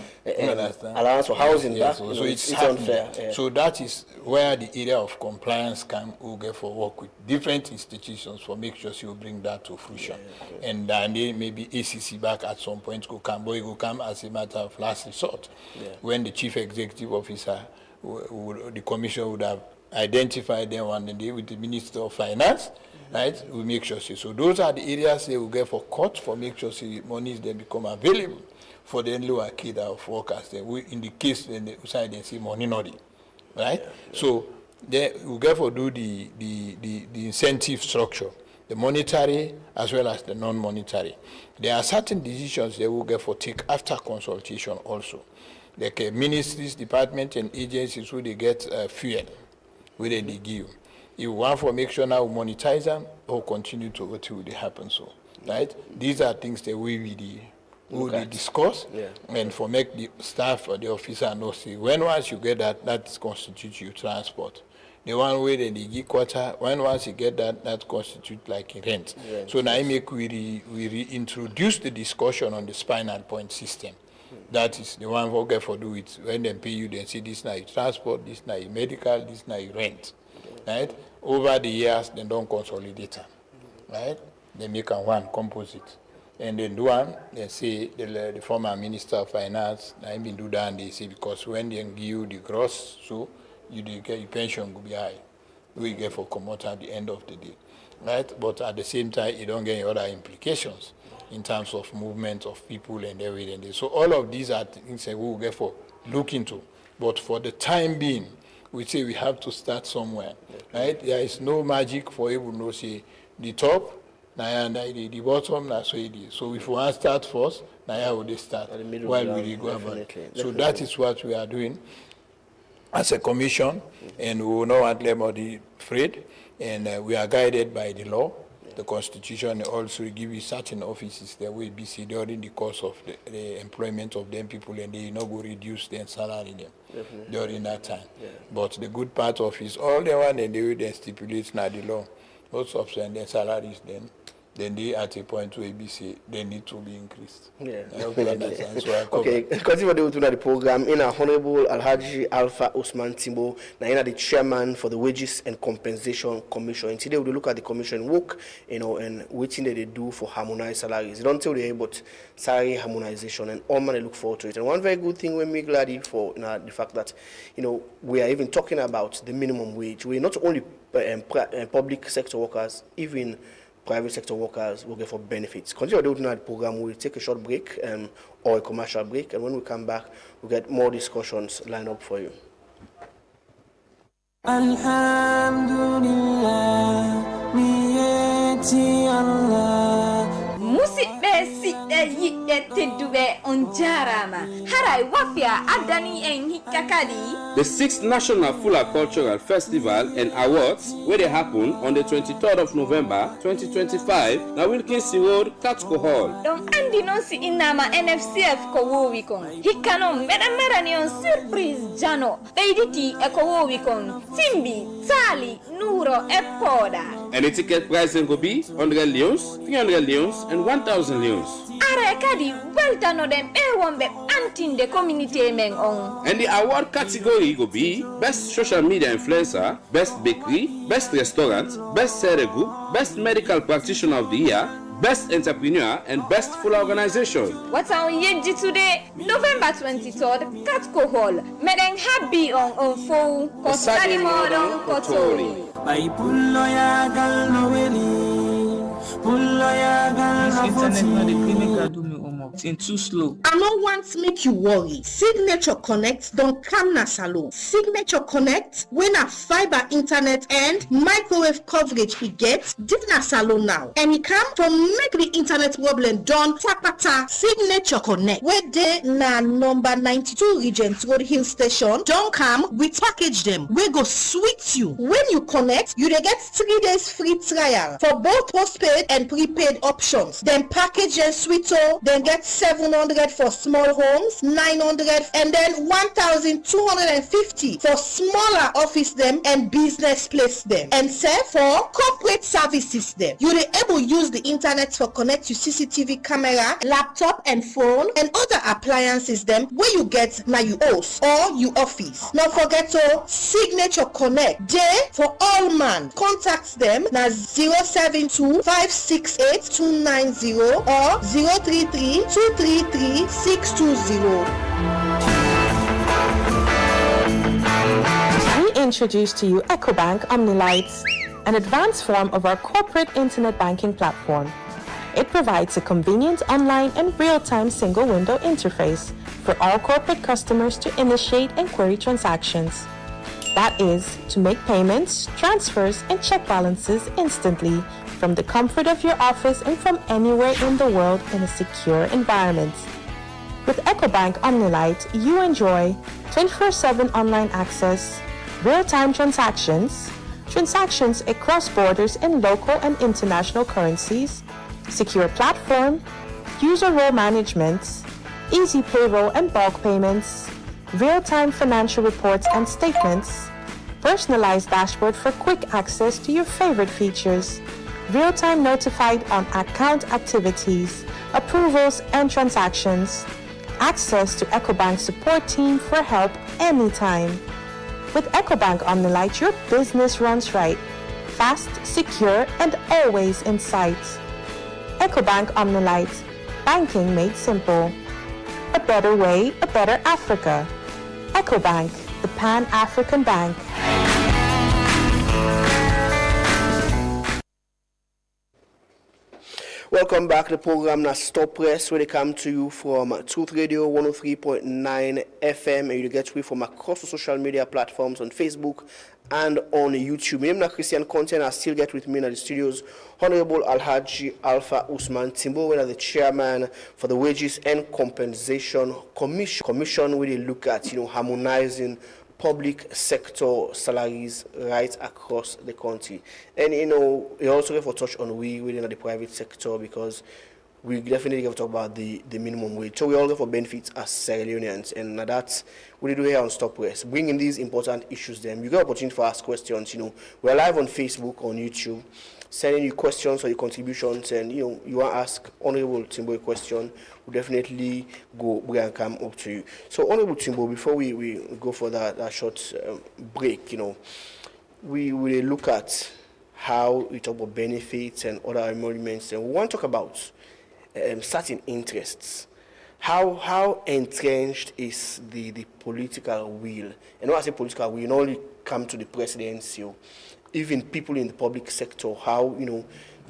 allowance for housing. Yeah, so it's unfair. Yeah. So that is where the area of compliance will get for work with different institutions for make sure you bring that to fruition. Yeah. And then maybe ACC back at some point will come, but it will come as a matter of last resort. Yeah. When the chief executive officer, the commission would have identified them one day with the Minister of Finance. Right, we make sure. So those are the areas they will get for court for make sure monies then become available for the lower kid of workers. Then we, in the case then they decide they see money not in, right? Yeah. So they will get for do the incentive structure, the monetary as well as the non-monetary. There are certain decisions they will get for take after consultation also, like ministries, departments, and agencies who they get fuel, where they give. You want for make sure now we monetize them or continue to go till they happen so, right? These are things that we really discuss and for make the staff or the officer know see when once you get that constitutes your transport. The one way they give quarter, when once you get that constitutes like a rent. Yeah, so now make we reintroduce the discussion on the spinal point system. That is the one who get for do it. When they pay you, they say this now your transport, this now your medical, this now your rent. Right? Over the years, they don't consolidate them. Right? They make a one composite. And then do one, they say the former Minister of Finance, I mean do that and they say because when they give you the gross, so you get your pension will be high. We get for commodity at the end of the day. Right? But at the same time, you don't get any other implications in terms of movement of people and everything. So all of these are things that we will get for look into. But for the time being, we say we have to start somewhere, right? There is no magic for able to say the top, the bottom, that's what it is. So if we want to start first, how would they start? While we go about it. So that is what we are doing as a commission, and we will not want them to be afraid, and we are guided by the law. The Constitution also give you certain offices that will be seen during the course of the employment of them people, and they not go reduce their salary them during that time. Yeah. But the good part of it is all the one and they will then stipulate now the law. Most of them their salaries then they at a point where ABC they need to be increased. Yeah. I hope you understand. So I okay, continue to the program. In a Honorable Alhaji Alpha Usman Timbo, now the chairman for the Wages and Compensation Commission. And today we look at the commission work, and what thing they do for harmonized salaries. They don't tell you but salary harmonization, and all man they look forward to it. And one very good thing we're glad for the fact that we are even talking about the minimum wage. We're not only public sector workers, even private sector workers will get for benefits. Continue doing that program. We'll take a short break or a commercial break, and when we come back, we'll get more discussions lined up for you. Musibe sitte yitte tedube onjarama. Harai wafia adani en hikakadi. The 6th National Fula Cultural Festival and Awards, where they happen on the 23rd of November 2025, na Wilkinson Road, Katko Hall. Don andi non si inama NFCF ko wowikon. Hikano mera ni on surprise jano. Beiditi e ko wowikon. Timbi, Tali, Nuro e Poda. And the ticket price will be 100 leons, 300 leons, and 1,000 leons. Are kadi welta no dem wombe antin de community men on. And the award category will be Best Social Media Influencer, Best Bakery, Best Restaurant, Best Seregu, Best Medical Practitioner of the Year, Best Entrepreneur, and Best Full Organization. What's our yeji today? November 23rd, Katko Hall. Meden happy on full Kosali Modon Kotori. By Pullo Yagal Noeli, Pullo Yagal Nafoti. small. It's too slow. I no want make you worry. Signature Connect don come na salon. Signature Connect wey na fiber internet and microwave coverage e get, dey na salon now. And e come from make the internet problem done tapata. Signature Connect wey dey na number 92 Regent Road Hill Station don come with package dem wey go sweet you. When you connect, you dey get 3 days free trial for both postpaid and prepaid options. Then package and sweet then get 700 for small homes, 900 and then 1,250 for smaller office them and business place them. And say for corporate services them, you dey able use the internet for connect to CCTV camera, laptop and phone and other appliances them where you get na you house or you office. Not forget to Signature Connect day for all man. Contact them na 072 568 290 or 033 233 620. We introduce to you EcoBank OmniLights, an advanced form of our corporate internet banking platform. It provides a convenient online and real-time single-window interface for all corporate customers to initiate and query transactions. That is, to make payments, transfers, and check balances instantly from the comfort of your office and from anywhere in the world in a secure environment. With EcoBank OmniLight, you enjoy 24/7 online access, real-time transactions, transactions across borders in local and international currencies, secure platform, user role management, easy payroll and bulk payments, real-time financial reports and statements, personalized dashboard for quick access to your favorite features, real-time notified on account activities, approvals and transactions, access to EcoBank support team for help anytime. With EcoBank OmniLight, your business runs right, fast, secure, and always in sight. EcoBank OmniLight, banking made simple. A better way, a better Africa. EcoBank, the Pan-African Bank. Welcome back to the program na Stop Press, where they come to you from Truth Radio 103.9 FM, and you get we from across the social media platforms on Facebook and on YouTube. My name is Christian Content. I still get with me in the studios Honorable Alhaji Alpha Usman Timbo, when the chairman for the Wages and Compensation Commission, where they look at harmonizing public sector salaries right across the country. And you also have to touch on we within the private sector, because we definitely have to talk about the minimum wage. So we all go for benefits as Sierra Leoneans, and that's what we do here on Stop Press. Bringing these important issues then. You get opportunity for ask questions. We're live on Facebook, on YouTube, sending you questions or your contributions, and you want to ask Honorable Timbo a question, we'll definitely go and come up to you. So Honorable Timbo, before we go for that short break, we will look at how we talk about benefits and other emoluments, and we want to talk about certain interests. How entrenched is the political will? And when I say political will, not only come to the presidency, even people in the public sector, how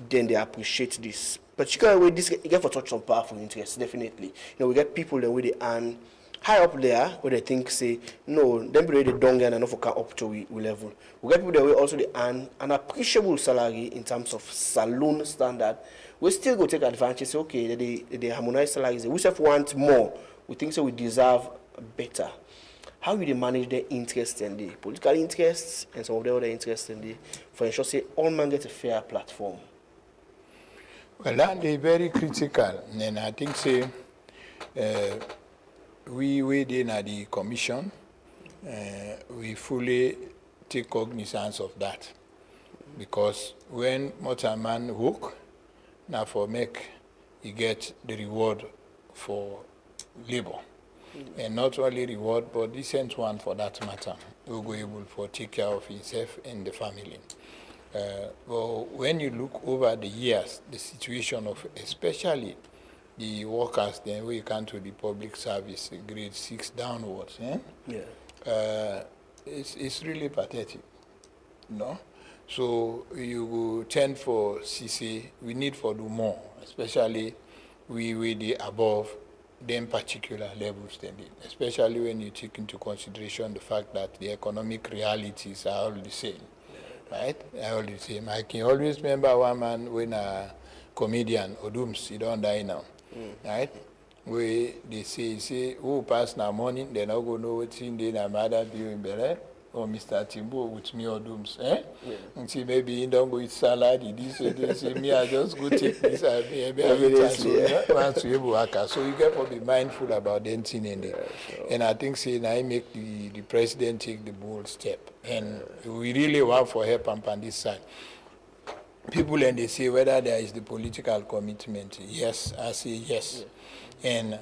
then they appreciate this. Particularly with this, you get for touch on powerful interests, definitely. We get people that where they earn high up there, where they think say, no, them people they don't get enough to come up to we level. We get people that will also they earn an appreciable salary in terms of saloon standard. We still go take advantage, say, okay, they harmonize salaries. We just want more. We think so we deserve better. How will they manage their interests and the political interests and some of the other interests and the for ensure say all men get a fair platform? Well, that is very critical, and I think say we did at the commission, we fully take cognizance of that, because when multi-man work, now for make you get the reward for labor. And not only reward, but decent one for that matter. We'll go able to take care of himself and the family. Well, when you look over the years, the situation of especially the workers, then we come to the public service, grade 6 downwards, it's really pathetic, So you tend for CC, we need for do more, especially we were the above them particular levels, then, especially when you take into consideration the fact that the economic realities are all the same, right? Are all the same. I can always remember one man when a comedian, Odums, he don't die now, right? Where they say, who pass now morning, they not go know what's in there, mother view in Bele, or Mr. Timbo with me or Dooms, eh? Yeah. And see, maybe he don't go eat salad, they say, me, I just go take this, so you get to be mindful about anything in there. Sure. And I think, say, now I make the president take the bold step. And we really want for help on this side. People, and they say whether there is the political commitment. Yes, I say yes. Yeah.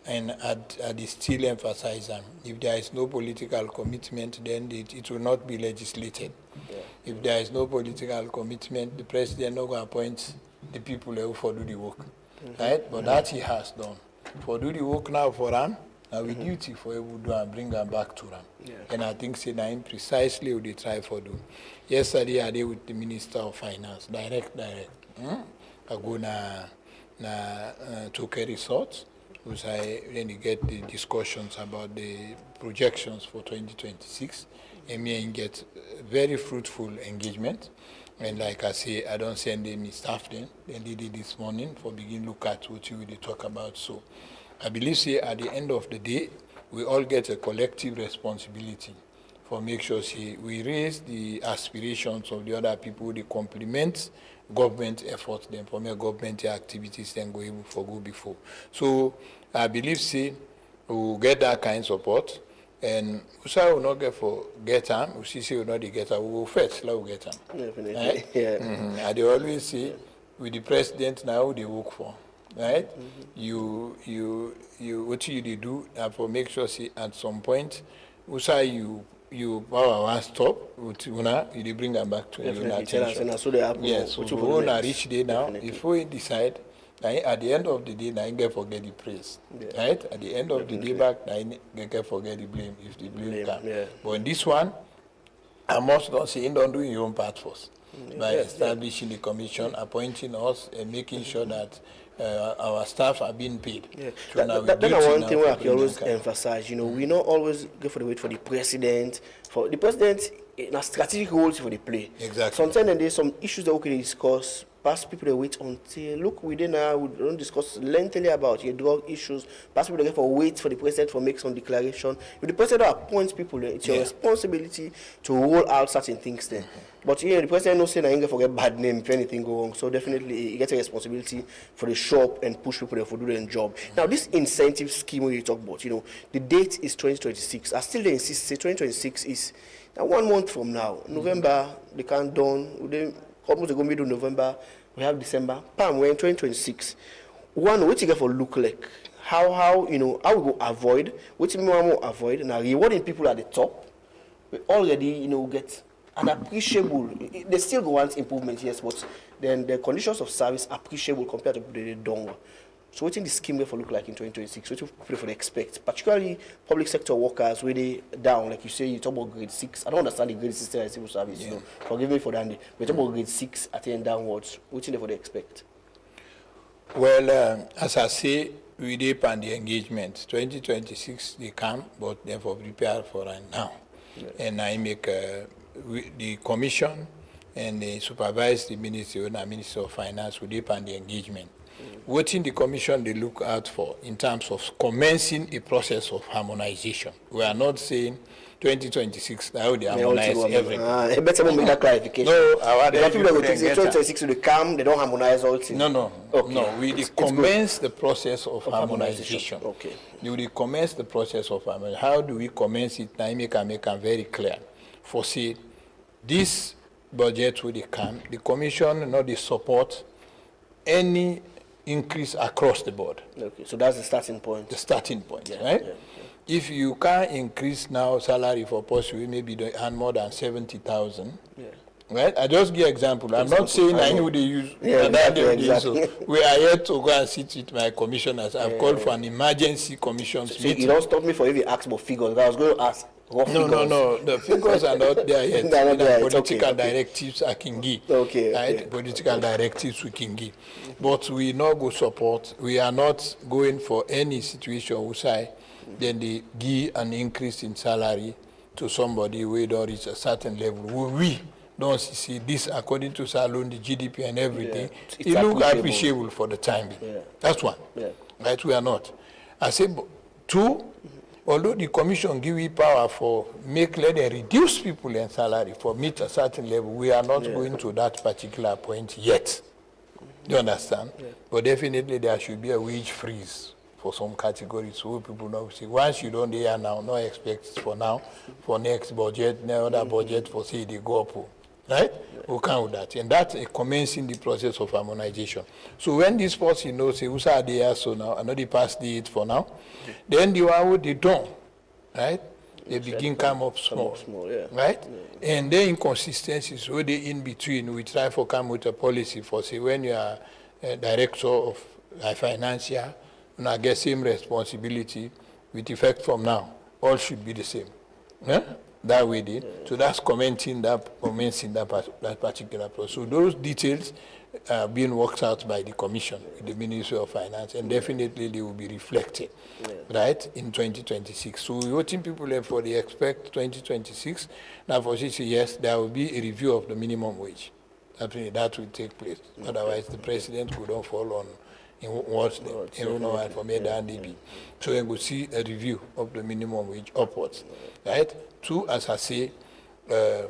And I still emphasize them. If there is no political commitment, then it will not be legislated. Yeah. If there is no political commitment, the president not going to appoint the people who for do the work, right? But that he has done. For do the work now for them, and with duty for able to do and bring them back to them. Yeah. And I think say now precisely what they try for do. Yesterday I did with the Minister of Finance, direct. I go na Toke Resort. When you get the discussions about the projections for 2026, and me get very fruitful engagement. And like I say, I don't send them staff then. They did it this morning for begin look at what you really talk about. So I believe say at the end of the day, we all get a collective responsibility for make sure say we raise the aspirations of the other people, they complement government efforts, then for more government activities, then go able for go before. So I believe say we will get that kind of support, and we will not get them. We see we not get them. We will first let we get them. Definitely. Right? Yeah. Mm-hmm. And they always say with the president now they work for, right? You what you do for make sure say at some point, we say you power one stop, you bring them back to your attention. Yes, so we want to reach there now. Definitely. If we decide, at the end of the day, I get forget the praise. Yeah. Right? At the end of the day back, I get forget the blame if the blame comes. Yeah. But in this one, I must not say, don't do your own part first. By establishing the commission, appointing us, and making sure that our staff are being paid. Yeah. So that's one thing I can always emphasize. We not always go for the wait for the president. For the president, in a strategic roles for the play. Exactly. Sometimes there's some issues that we can discuss. Past people they wait until we don't discuss lengthily about your drug issues. Past people they for wait for the president for make some declaration. If the president appoints people, it's your responsibility to roll out certain things then. But the president knows saying I ain't forget bad name if anything go wrong. So definitely he gets a responsibility for the shop and push people there for do their job. Now this incentive scheme we talk about, the date is 2026. I still insist say 2026 is now 1 month from now. November they can't done. Almost going middle November, we have December. We're in 2026. One, what you get for look like? How we go avoid? What you want to avoid? Now rewarding people at the top. We already get an appreciable. They still go want improvement, yes, but then the conditions of service appreciable compared to the don't. So what do the scheme for look like in 2026? What do people for expect? Particularly public sector workers where they down, like you say, you talk about grade 6. I don't understand the grade system as civil service, forgive me for that. We talk about grade 6 at the end downwards. What do they expect? Well, as I say, we dip on the engagement. 2026 they come, but therefore prepare for right now. Yeah. And I make the commission and they supervise the Ministry of Finance. We dip on the engagement. What in the commission they look out for in terms of commencing a process of harmonization. We are not saying 2026 now they harmonize everything. Better make that clarification. No, our people that will take 2026 to the come, they don't harmonize all things. No. Okay. No, we commence the process of harmonization. Okay. We commence the process of harmonization. How do we commence it? Now make it very clear. For see, this budget will come, the commission not the support any increase across the board. Okay, so that's the starting point. The starting point, right? Yeah. If you can't increase now salary for possibly maybe earn more than 70,000, Right? I just give example. I'm not saying I know they use exactly. We are here to go and sit with my commissioners. I've called for an emergency commissions So meeting. you don't stop me for even ask about figures. I was going to ask rough figures. No. The figures are not there yet. They are not there. Political Okay. directives I can give. Okay. Right? Political directives we can give. But we not go support. We are not going for any situation we say then they give an increase in salary to somebody who don't reach a certain level. We don't see this according to Salon, the GDP and everything. It's It look appreciable. appreciable for the time being. Yeah. That's one. Yeah. Right? We are not. I say two, although the commission give you power for let them reduce people in salary for meet a certain level, we are not going to that particular point yet. You understand? Yeah. But definitely there should be a wage freeze for some categories so people know. See, once you don't hear now, no expect for now, for next budget, no other budget for say they go up. Right? We can with that. And that's commencing the process of harmonization. So when this person knows, say, who's are there so now, I know they passed it for now, then the one who they don't, right? They begin come up small, right? Yeah. And then inconsistencies, so they in between, we try for come with a policy for say when you are a director of a financier, you know, get same responsibility with effect from now. All should be the same. Yeah? That way, so that's commencing that particular process. So those details are being worked out by the Commission, the Ministry of Finance, and definitely they will be reflected, right, in 2026. So we're voting people for the expect 2026. Now, for this, yes, there will be a review of the minimum wage. That will take place. Otherwise, the president could not fall on in what's for me than DB. So we will see a review of the minimum wage upwards, right? Two, as I say, the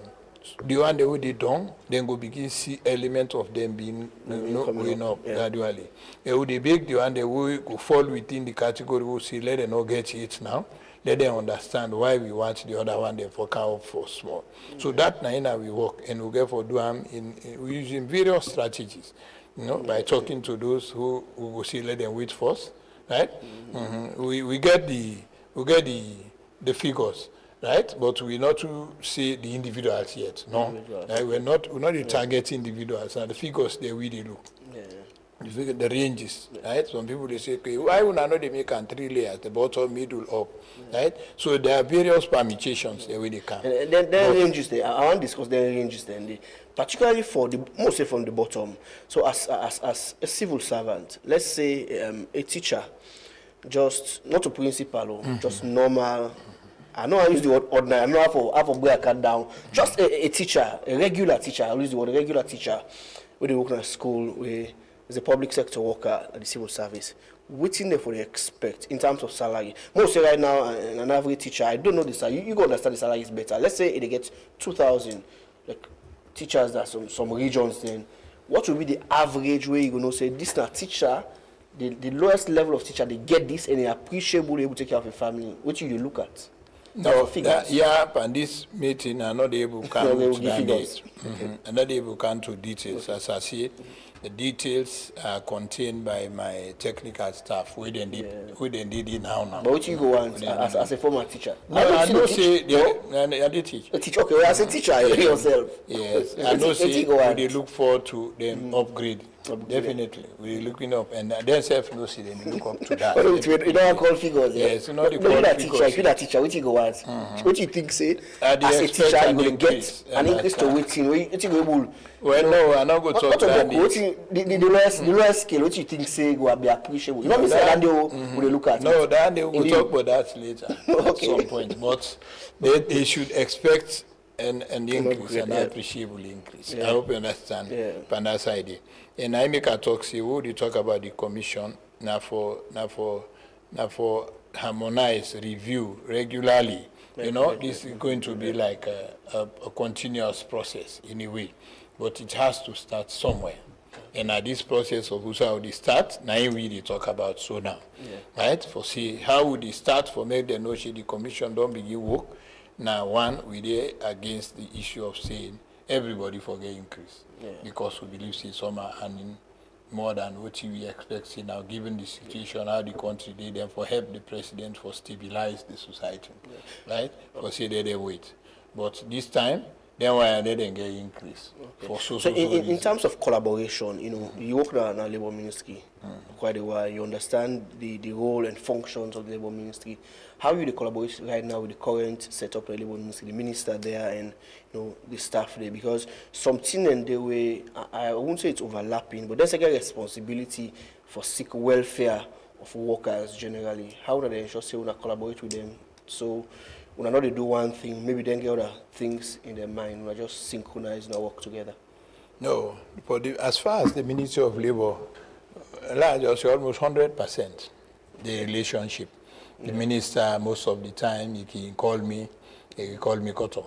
one that they done, then go begin see element of them being going up gradually. They will big the one that will go fall within the category. We'll see let them not get it now. Let them understand why we want the other one. Then for count for small. So that now we work and we get for do we using various strategies. You know, by talking to those who will see let them wait first, right? We get the figures. Right, but we not to see the individuals yet. No, we're not targeting individuals. And the figures there we look. The ranges, right? Some people they say, okay, why would I not they make 3 layers, the bottom, middle, up, right? So there are various permutations the way they can. And there are ranges there. I want to discuss the ranges then, particularly for the mostly from the bottom. So as a civil servant, let's say a teacher, just not a principal, just normal. I know I use the word ordinary. I know how to break it down. Just a teacher, a regular teacher. I use the word regular teacher. When they work in a school, where is a public sector worker at the civil service. Waiting there for they expect in terms of salary. Most right now, an average teacher, I don't know the salary. You go understand the salary is better. Let's say they get 2,000, like teachers that some regions. Then, what will be the average way you gonna say this is a teacher? The lowest level of teacher they get this and they appreciable able to take care of a family. What do you look at? No, and this meeting are not able to come to figures. I'm not able to come to details. As I see, the details are contained by my technical staff. We did it now. But what you go on as a former teacher? No, I know say I did teach. A teacher, okay, as a teacher yourself. Yes, I know say we look forward to them upgrade. Definitely, we're looking up, and then self no see them look up to that. You don't call figures. Yes, you know the call figures. If you're a teacher, what you go at? What you think say as a teacher you will get an increase to waiting? What you go able? Well, no, I'm not going to talk about the lowest scale. What you think say will be appreciable? You know, me say that they will look at. No, that they will talk about that later at some point. But they should expect an increase, an appreciable increase. I hope you understand. From that side. And I make a talk, say, we talk about the commission, now for harmonize, review regularly. You know, this is going to be like a continuous process in a way. But it has to start somewhere. And at this process of how they start, now we talk about so now. Right? For see, how would they start for make the notion the commission don't begin work? Now, one, we there against the issue of saying everybody forget increase. Because we believe some are earning more than what we expect now, given the situation, how the country did, and for help the president for stabilize the society, right? For say they wait. But this time, then why they didn't get increase. For So in terms of collaboration, you work in a labor ministry quite a while. You understand the role and functions of the labor ministry. How you collaborate right now with the current setup of the labor ministry, the minister there and the staff there? Because something in the way, I won't say it's overlapping, but there's a responsibility for sick welfare of workers generally. How do they ensure say we collaborate with them? So when not they do one thing, maybe then get other things in their mind. We just synchronize and work together. No, but as far as the Ministry of Labor, almost 100% the relationship. The minister, most of the time, he can call me Koto,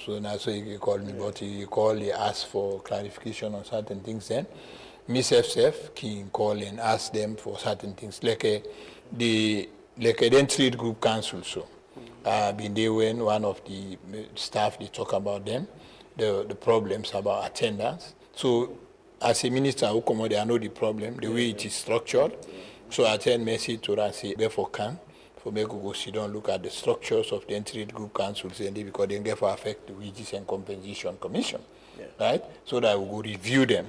So now so he can call me, but he ask for clarification on certain things then. Miss FCF can call and ask them for certain things, like the trade group council. So been there when one of the staff they talk about them, the problems about attendance. So as a minister, I know the problem, the way it is structured. So I send message to them say therefore can for me go sit down look at the structures of the trade group councils and because they get for affect the wages and compensation commission, right? So that we go review them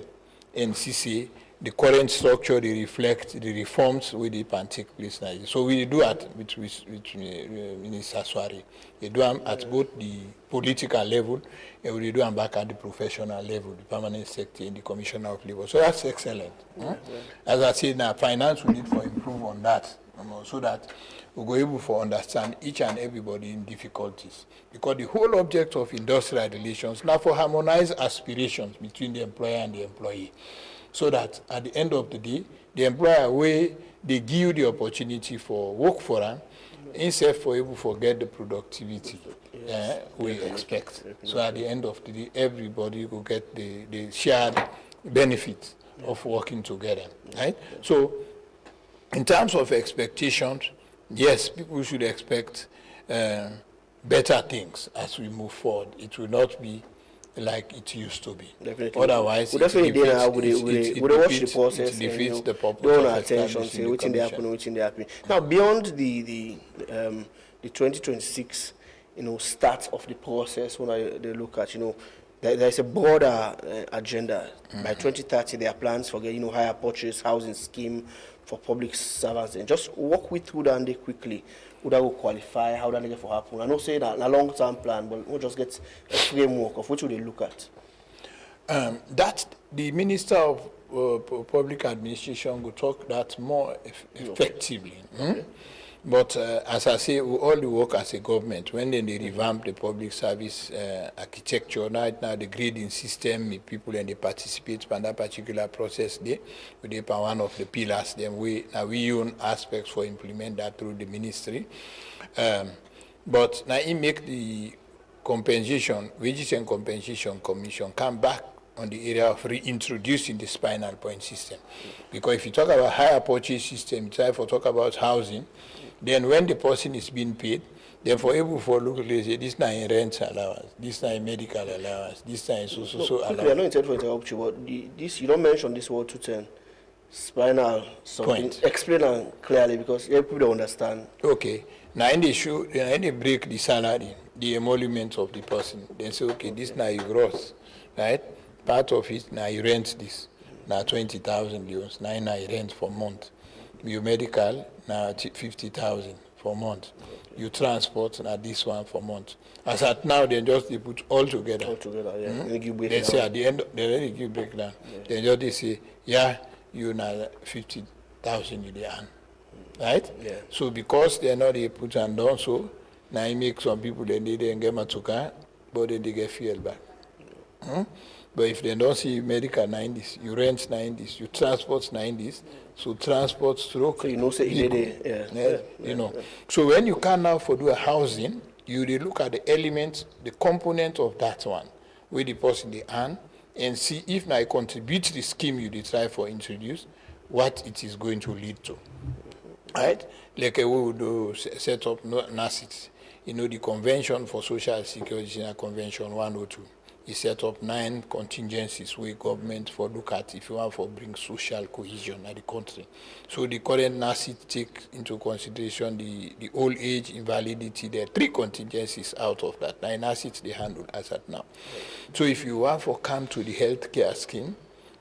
and see the current structure, they reflect the reforms with the take place now. So we do that with Minister Swari. We do them at both the political level and we do them back at the professional level, the permanent secretary and the commissioner of labor. So that's excellent. As I said now, finance we need to improve on that, so that we go able to understand each and everybody in difficulties. Because the whole object of industrial relations now for harmonize aspirations between the employer and the employee. So that at the end of the day, the employer way they give you the opportunity for work for them, instead for able to get the productivity we expect. So at the end of the day, everybody will get the shared benefits of working together, right? So in terms of expectations, yes, people should expect better things as we move forward. It will not be like it used to be. Definitely. Otherwise, we definitely watch the process it defeats the purpose don't of attention, say which they happen. Now beyond the 2026, start of the process when they look at, there is a broader agenda. By 2030, there are plans for getting higher purchase housing scheme for public servants. And just walk with through that and quickly. Who that will qualify? How that get for happen? I know say that a long-term plan, but we'll just get a framework of which will they look at. That the Minister of Public Administration will talk that more effectively. But as I say, we all work as a government. When they revamp the public service architecture, right now the grading system, people and they participate in that particular process, they one of the pillars. Then we own aspects for implement that through the ministry. But now it make the compensation, wages and compensation commission come back on the area of reintroducing the spinal point system. Because if you talk about higher purchase system, try to talk about housing, then when the person is being paid, then for able for look at say this now in rent allowance, this now in medical allowance, this now in so allowance. I know intended for interrupt you, but this you don't mention this word 210. Spinal something. Point. Explain it clearly because people don't understand. Okay. Now in the show, then they break the salary, the emolument of the person. Then say, okay, this now you gross, right? Part of it now you rent this. Now 20,000 euros. Now you rent for month. Your medical now 50,000 for month. You transport now this one for month. As at now, they just they put all together. All together, yeah. Mm-hmm. They say at the end, they already give breakdown. Yeah. They just say, yeah, you now 50,000 you earn, right? Yeah. So because they're not they put and down, so now it makes some people they didn't get matuka, but then they get fuel back. But if they don't see medical 90s, you rent 90s, you transport 90s, so transport stroke. So you know, say you know. So when you can now for do a housing, you look at the elements, the component of that one, where the person they earn, and see if now contribute to the scheme you try for introduce, what it is going to lead to. Right? Like we would do set up NACIT, the Convention for Social Security, Convention 102. he set up 9 contingencies where government for look at if you want for bring social cohesion in the country. So the current NACIT take into consideration the old age, invalidity. There are 3 contingencies out of that. Now NACIT they handle as at now. So if you want for come to the healthcare scheme,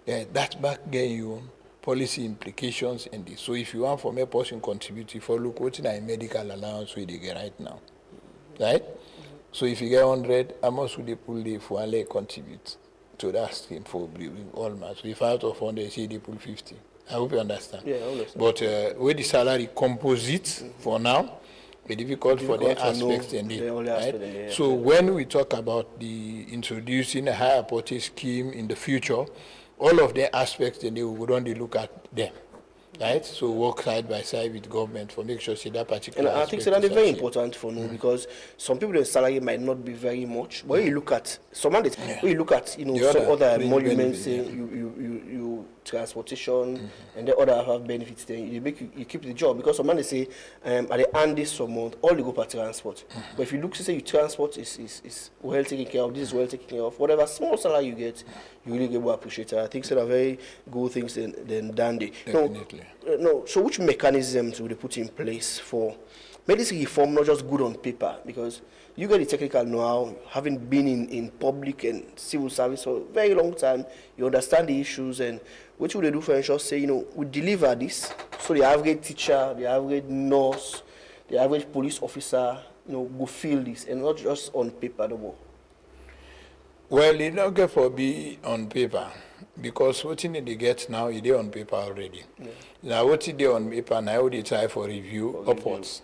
that back gain you policy implications in this. So if you want for me person contribute, for look what's in medical allowance we they get right now, right? So if you get 100, how much would they pull the for and contribute to that scheme for all mass? So if out of 100, say they pull 50. I hope you understand. Yeah, I understand. But with the salary composite for now, it's difficult for the aspects in it. Right? So when we talk about the introducing a higher purchase scheme in the future, all of the aspects in it, we would only look at them. Right? So work side by side with government for make sure see that particular. And I think that is very important for now because some people their salary might not be very much, but when you look at some of it, when you look at some other emoluments, you transportation and the other have benefits, then you keep the job because some man they say at the end this some month all you go per transport. But if you look say your transport is well taken care of, this is well taken care of, whatever small salary you get, you really get appreciated. I think so are very good things than dandy. Definitely. No, so which mechanisms will they put in place for medicine reform, not just good on paper? Because you get the technical know-how, having been in public and civil service for a very long time, you understand the issues, and what would they do for ensure, say, we deliver this, so the average teacher, the average nurse, the average police officer, go feel this, and not just on paper no more. Well, it not get for be on paper. Because what they get now is on paper already. Yeah. Now what they on paper now they try for review upwards,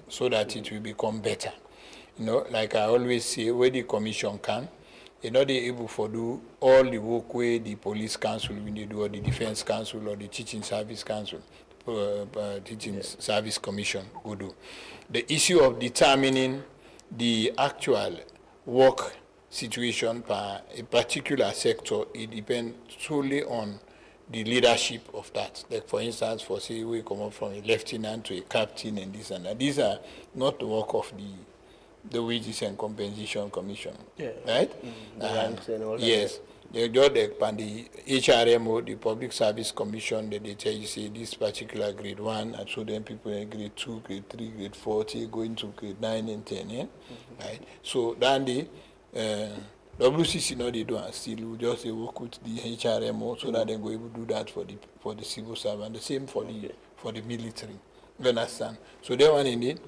so that it will become better. Like I always say, where the commission can, they able to do all the work where the police council will do, or the defense council, or the teaching service council, teaching service commission will do. The issue of determining the actual work situation per a particular sector, it depends solely on the leadership of that. Like for instance, for say we come up from a lieutenant to a captain and this and that. These are not the work of the Wages and Compensation Commission, right? Yes, they just expand the HRMO, the Public Service Commission, that they tell you say this particular grade 1, and so then people in grade 2, grade 3, grade 4, going to grade 9 and 10, right? So then they WCC no they do and still we just work with the HRMO so that they go able to do that for the civil servant. The same for the military. You understand? So they want in it.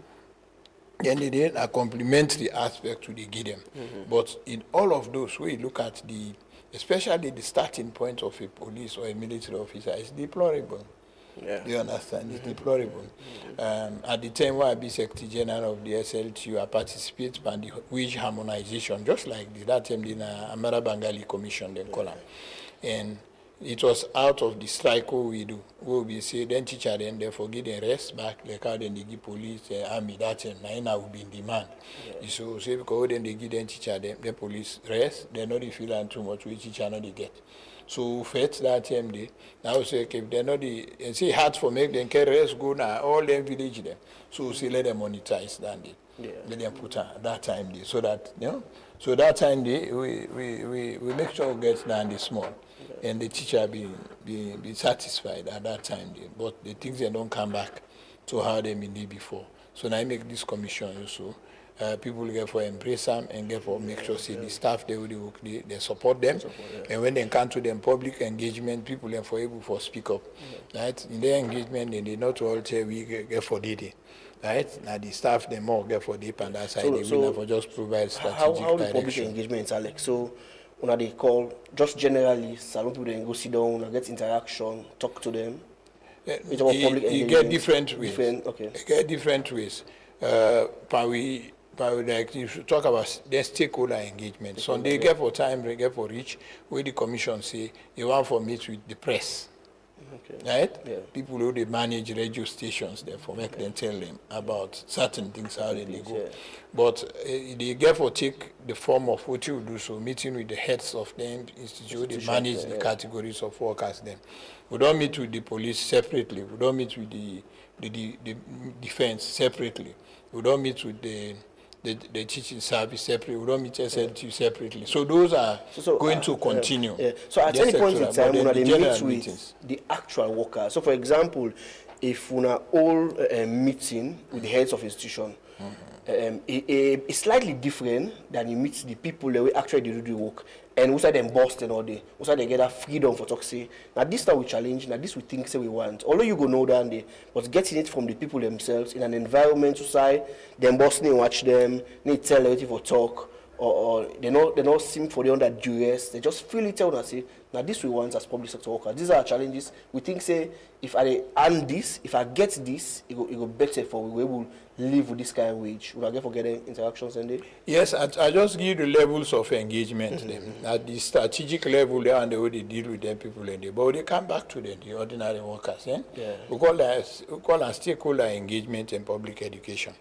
Then they did a complementary aspect to the give them. But in all of those, we look at especially the starting point of a police or a military officer is deplorable. Yeah. You understand? It's deplorable. At the time when I be Secretary General of the SLTU, I participate in the wage harmonization, just like that time in the Amara Bengali Commission, then call them. And it was out of the strike we do. We say, then teacher, then they forget the rest back, like how then they give police, army, that time, now will be in demand. Yeah. So say, because then they give them teacher, the police rest, they not feel too much, which teacher not they get. So fetch that time they now say if they know and say hard for make them carriers go now all them village them. So say let them monetize that day. Let them put that time day so that so that time day we make sure we get down the small and the teacher be satisfied at that time day. But the things they don't come back to how they been before. So now I make this commission also. People get for embrace them and get for make sure see the staff they support them, and when they come to them public engagement, people are for able for speak up, right? In their engagement, they not all tell we get for DD, right? Now the staff they more get for deep and that side they will for just provide strategic how the direction. public engagement, Alex? So when they call just generally, salon people then go sit down, get interaction, talk to them. You get different ways. Okay. You get different ways. Like you should talk about the stakeholder engagement. So they get for time, they get for reach, where the commission say you want for meet with the press. Right? Yeah. People who they manage radio stations, therefore make them tell them about certain things, how they go. Yeah. But they get for take the form of what you do, so meeting with the heads of them institute, they manage the categories of workers then. We don't meet with the police separately, we don't meet with the defense separately, we don't meet with the the teaching service separately. We don't meet SLT separately. So those are going to continue. So at any point in time, when they meet with meetings. the actual workers. So for example, if we are all meeting with the heads of institution, it's slightly different than you meet the people that we actually do the work. And we say them Boston all day. We say they get that freedom for talk say. Now this that we challenge, now this we think say we want. Although you go know that day, but getting it from the people themselves in an environment to say them Boston watch them, need tell everything for talk, or they not seem for the under duress. They just feel it out and say, now this we want as public sector workers. These are our challenges. We think say if I earn this, if I get this, it go better for we will live with this kind of wage. Would I get forgetting interactions and day? Yes, I just give the levels of engagement them. At the strategic level there and the way they deal with them people and they, but they come back to them, the ordinary workers. Eh? Yeah. We call that stakeholder engagement in public education.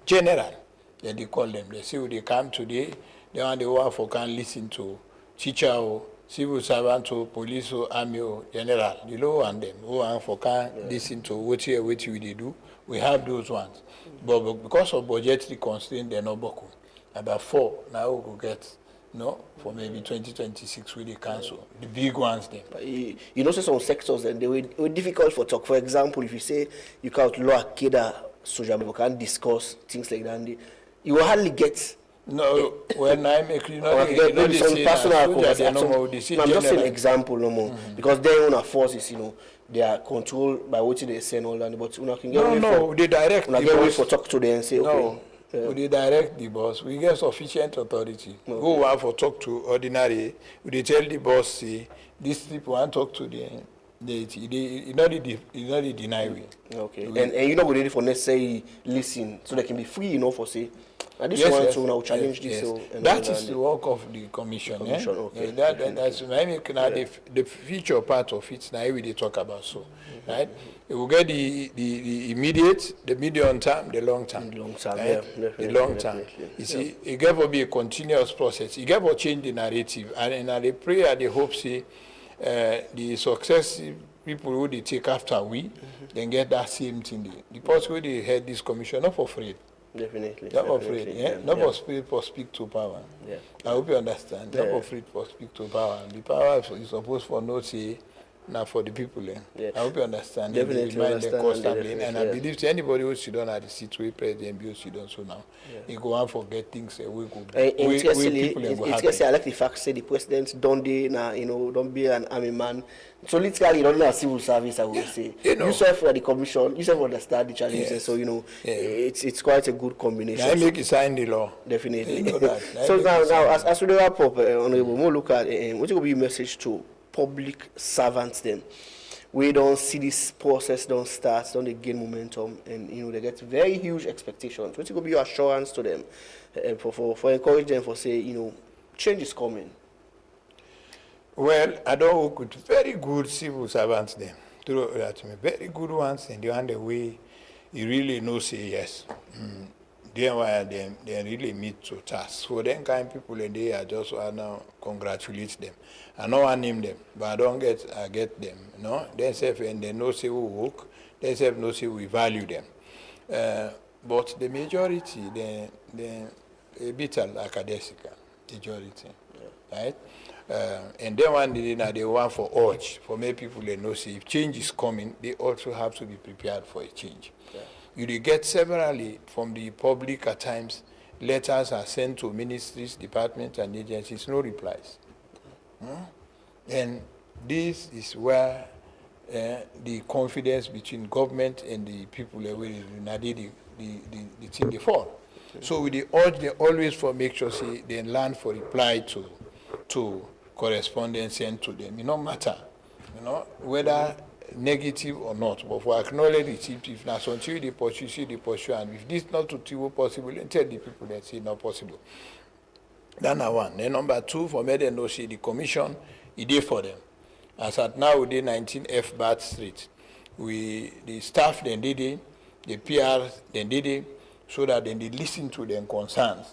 General, then they call them. They say they come today, they want the one for can listen to teacher or civil servant or police or army or general, the low and them who are for can listen to what we do. We have those ones. But because of budgetary constraint, they're not buckle. About 4 now we will get, for maybe 2026 with the council. The big ones then. You know, some sectors then they were difficult for talk. For example, if you say you can't law Keda social people can't discuss things like that, you will hardly get. No, when I make some personal conversation. I'm just saying example no more because their own forces, they are controlled by what they say and all that. But can get they direct the boss. For talk to them and say okay. We direct the boss. We get sufficient authority. Go out for talk to ordinary. We tell the boss say these people want to talk to them. They not deny we. Okay. And you're not ready for necessarily listen so they can be free, for say. And this one to now challenge this. So, that is the work of the commission. Okay. That's the future part of it. Now we talk about right. We will get the immediate, the medium term, the long term. The long term, right? The long term. You see, it got to be a continuous process. It got to change the narrative, and I pray and they hope see the successive people who they take after we, then get that same thing. The person who they head this commission, not for free. Definitely. Not afraid, Not for speak to power. Yeah. I hope you understand. Not afraid for speak to power. The power is supposed for no say, not for the people. Yeah. I hope you understand. Definitely remind them constantly. And I yeah. believe to anybody who sit down at the seat where president Bill sit down so now, he go on forget things we go. I like the fact say the president don't be an army man. So literally, you don't know civil service, I would say. You serve for the commission, you serve understand the challenges, yes. So it's quite a good combination. I make you sign the law. Definitely. So now as we wrap up, Honorable, we'll look at what will be your message to public servants then? We don't see this process don't start, don't they gain momentum, and they get very huge expectations. What will be your assurance to them for encourage them for say change is coming? Well, I don't work with very good civil servants then. Very good ones, and they on the way you really know say yes. They really meet to task. So then kind of people and they are just now congratulate them. I know I name them, but I get them. They say and they know say we work, they say no say we value them. But the majority they a bit academical, majority. Right? And then one they want for urge for many people they know say if change is coming, they also have to be prepared for a change. Yeah. You get severally from the public at times, letters are sent to ministries, departments and agencies, no replies. And this is where the confidence between government and the people the thing they fall. So with the urge they always for make sure say they learn for reply to correspondence sent to them. It no matter, whether negative or not, but for acknowledge it, if not until they pursue, and if this not to be possible, then tell the people that say not possible. That's one. Then number 2, for me, they know see the commission, it is for them. As at now, we did 19F Bath Street. The staff then did it, the PR then did it, so that then they listen to their concerns.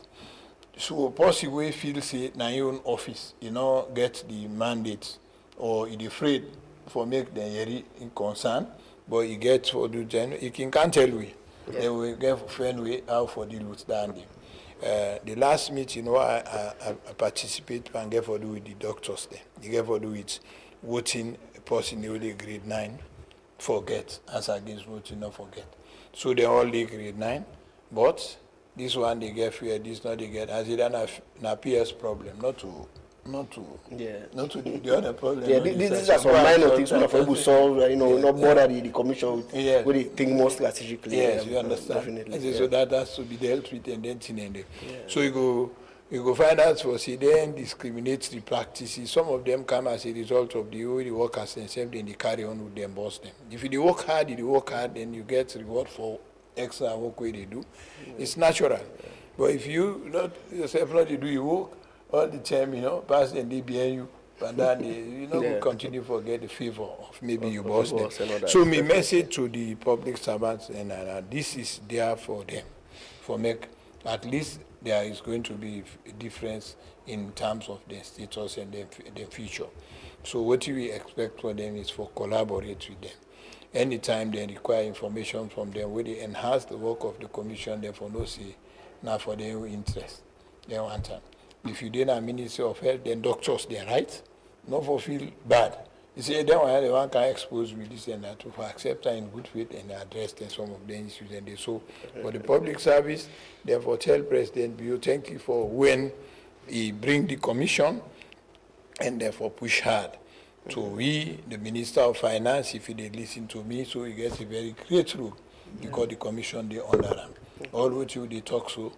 So possibly feel say na your own office, get the mandate, or you afraid for make them very in concern, but you get for the you can't tell we. Yeah. They will get friend way how for deal with that. The last meeting where I participate and get for do with the doctors there. You get for do with voting a person only grade 9 forget as against voting not forget. So they all grade 9, but this one they get fear, this not they get as it an PS problem, not to the other problem. Yeah, these are some minor things we are able to solve, not bother the commission with what they think more strategically. Yes, you understand. Definitely. So that has to be dealt with and then So you go find out for then discriminatory practices. Some of them come as a result of the way the workers themselves, then they carry on with them, boss them. If you work hard, then you get reward for extra work where they do. It's natural. But if you not yourself not you do your work all the time, pass and they behind you, and then they, continue to get the favor of maybe you boss them. So my message to the public servants, and this is there for them, for make at least there is going to be a difference in terms of their status and their future. So what we expect for them is for collaborate with them. Anytime they require information from them, where they enhance the work of the commission, therefore no say, now for their interest, they want time. If you did a Ministry of Health, then doctors, they're right, not for feel bad. You say, then one can expose with this and that, to accept in good faith and address them some of the issues. And they so for the public service, therefore tell President Bio, thank you for when he bring the commission and therefore push hard. So we, the Minister of Finance, if he did listen to me, so he gets a very great role because the commission, they honor him. All what you, they talk so,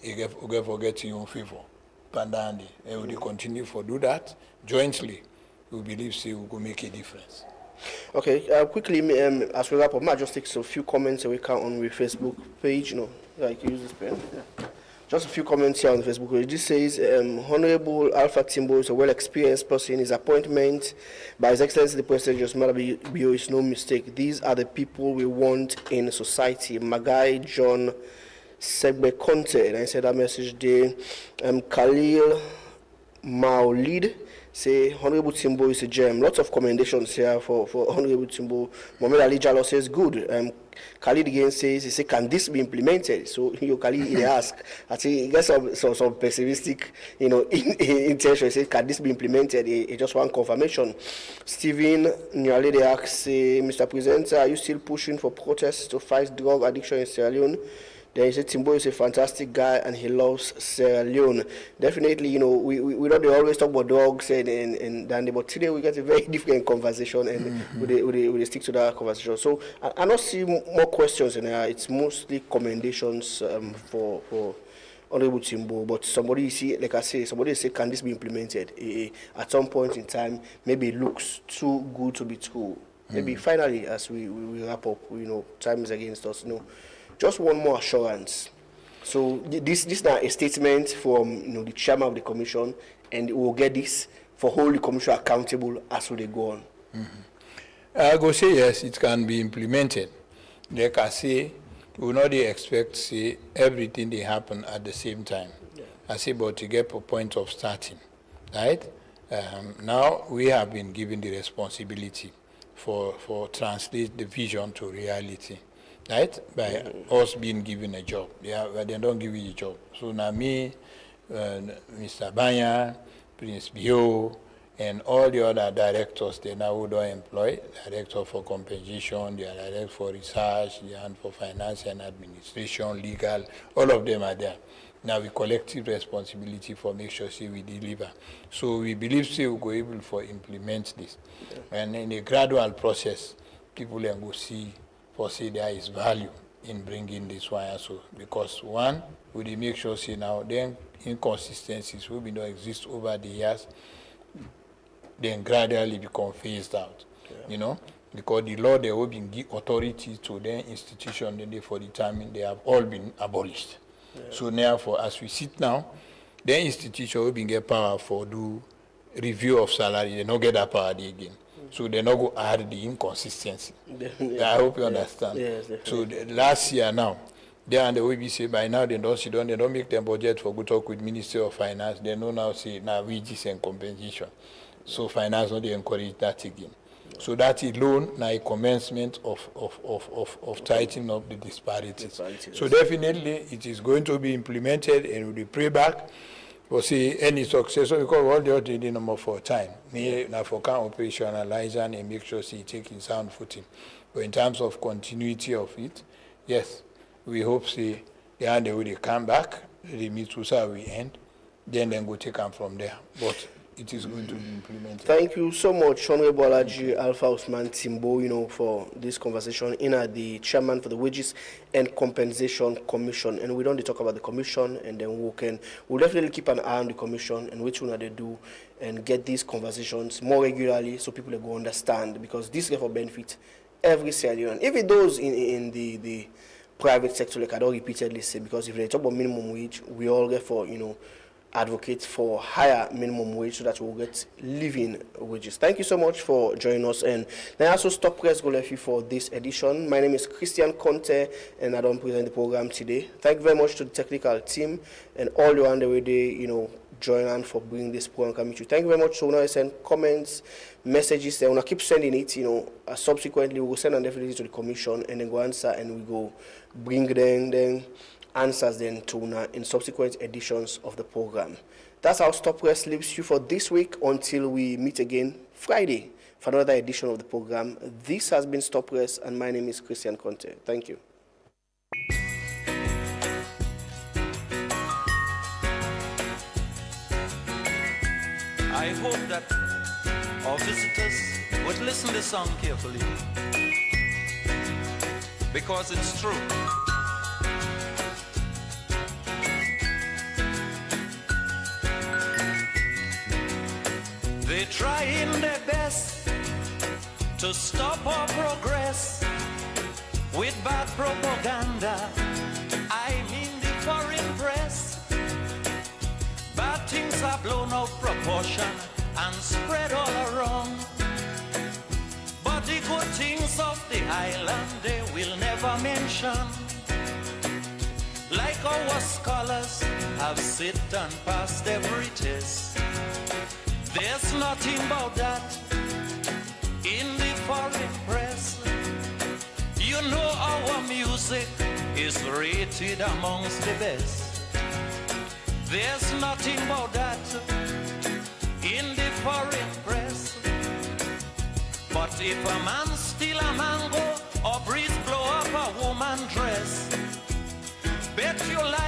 you get forget in your favor. Pandandi, and we continue to do that jointly. We believe we will make a difference. Okay, quickly, as we wrap up, I just take a few comments we can on the Facebook page. I can use this pen. Yeah. Just a few comments here on the Facebook page. This says, Honorable Alpha Timbo is a well-experienced person. His appointment by His Excellency the President Josmara Bio is no mistake. These are the people we want in society. Magai John Segbe Conte, and I said that message there. Khalil Maulid say Honorable Timbo is a gem. Lots of commendations here for Honorable Timbo. Mohamed Ali Jallo says good. Khalid again says, he said, can this be implemented? So Khalid he asked, I think he got some pessimistic, intention. He said, can this be implemented? He just want confirmation. Stephen Nyalede asks, Mr. Presenter, are you still pushing for protests to fight drug addiction in Sierra Leone? Then he said, Timbo is a fantastic guy and he loves Sierra Leone. Definitely, we don't always talk about dogs and Dandy, but today we get a very different conversation and we stick to that conversation. So I don't see more questions in there. It's mostly commendations for Honorable Timbo, but somebody say, can this be implemented? At some point in time, maybe it looks too good to be true. Maybe finally, as we wrap up, time is against us, just one more assurance. So this is now a statement from the chairman of the commission, and we will get this for hold the commission accountable as they go on. I go say yes, it can be implemented. Like I say, we not expect say everything they happen at the same time. I say, but to get a point of starting, right? Now we have been given the responsibility for translate the vision to reality. Right? By us being given a job. They don't give you a job. So now me, Mr. Banya, Prince Bio, and all the other directors, they now don't employ. Director for compensation, they are director for research, they are for finance and administration, legal, all of them are there. Now we collective responsibility for make sure we deliver. So we believe we'll go able to implement this. And in a gradual process, people will go see there is value in bringing this one also, because one, we make sure now then inconsistencies will not exist over the years, then gradually become phased out, because the law they will give authority to the institution, then they for the time they have all been abolished. So therefore, as we sit now, the institution will get power for do review of salary, they don't get that power again. So they're not going to add the inconsistency. I hope you understand. Yes, so last year now, they and the OBC by now they don't make them budget for good talk with Ministry of Finance. They know now say now wages and compensation. So finance not they encourage that again. So that alone now a commencement of tightening up the disparities. So definitely it is going to be implemented, and we pray back for see any successor, because all the other the number for time. Now for can operationalize and make sure see taking sound footing. But in terms of continuity of it, yes, we hope see the end they will come back, the Mitsusa will end, then go take them from there. But it is going to be implemented. Thank you so much, Honorable Alaji Alpha Usman Timbo, for this conversation. The chairman for the Wages and Compensation Commission. And we don't talk about the commission, and then we'll definitely keep an eye on the commission and which one they do, and get these conversations more regularly so people will understand, because this is for benefit every Sierra. If it does in the private sector, like I don't repeatedly say, because if they talk about minimum wage, we all get for, advocate for higher minimum wage so that we'll get living wages. Thank you so much for joining us. And I also stop press go left you for this edition. My name is Christian Conte, and I don't present the program today. Thank you very much to the technical team and all you on the way they, join on for bringing this program coming to you. Thank you very much. So now I send comments, messages. They want to keep sending it, subsequently we will send them definitely to the commission, and then go answer, and we go bring them answers then to Una in subsequent editions of the program. That's how Stop Press leaves you for this week until we meet again Friday for another edition of the program. This has been Stop Press, and my name is Christian Conte. Thank you. I hope that our visitors would listen to this song carefully, because it's true. They're trying their best to stop our progress with bad propaganda. I mean the foreign press. Bad things are blown out of proportion and spread all around. But the good things of the island they will never mention. Like our scholars have sit and passed every test. There's nothing about that in the foreign press. You know our music is rated amongst the best. There's nothing about that in the foreign press. But if a man steal a mango or breeze blow up a woman dress, bet you like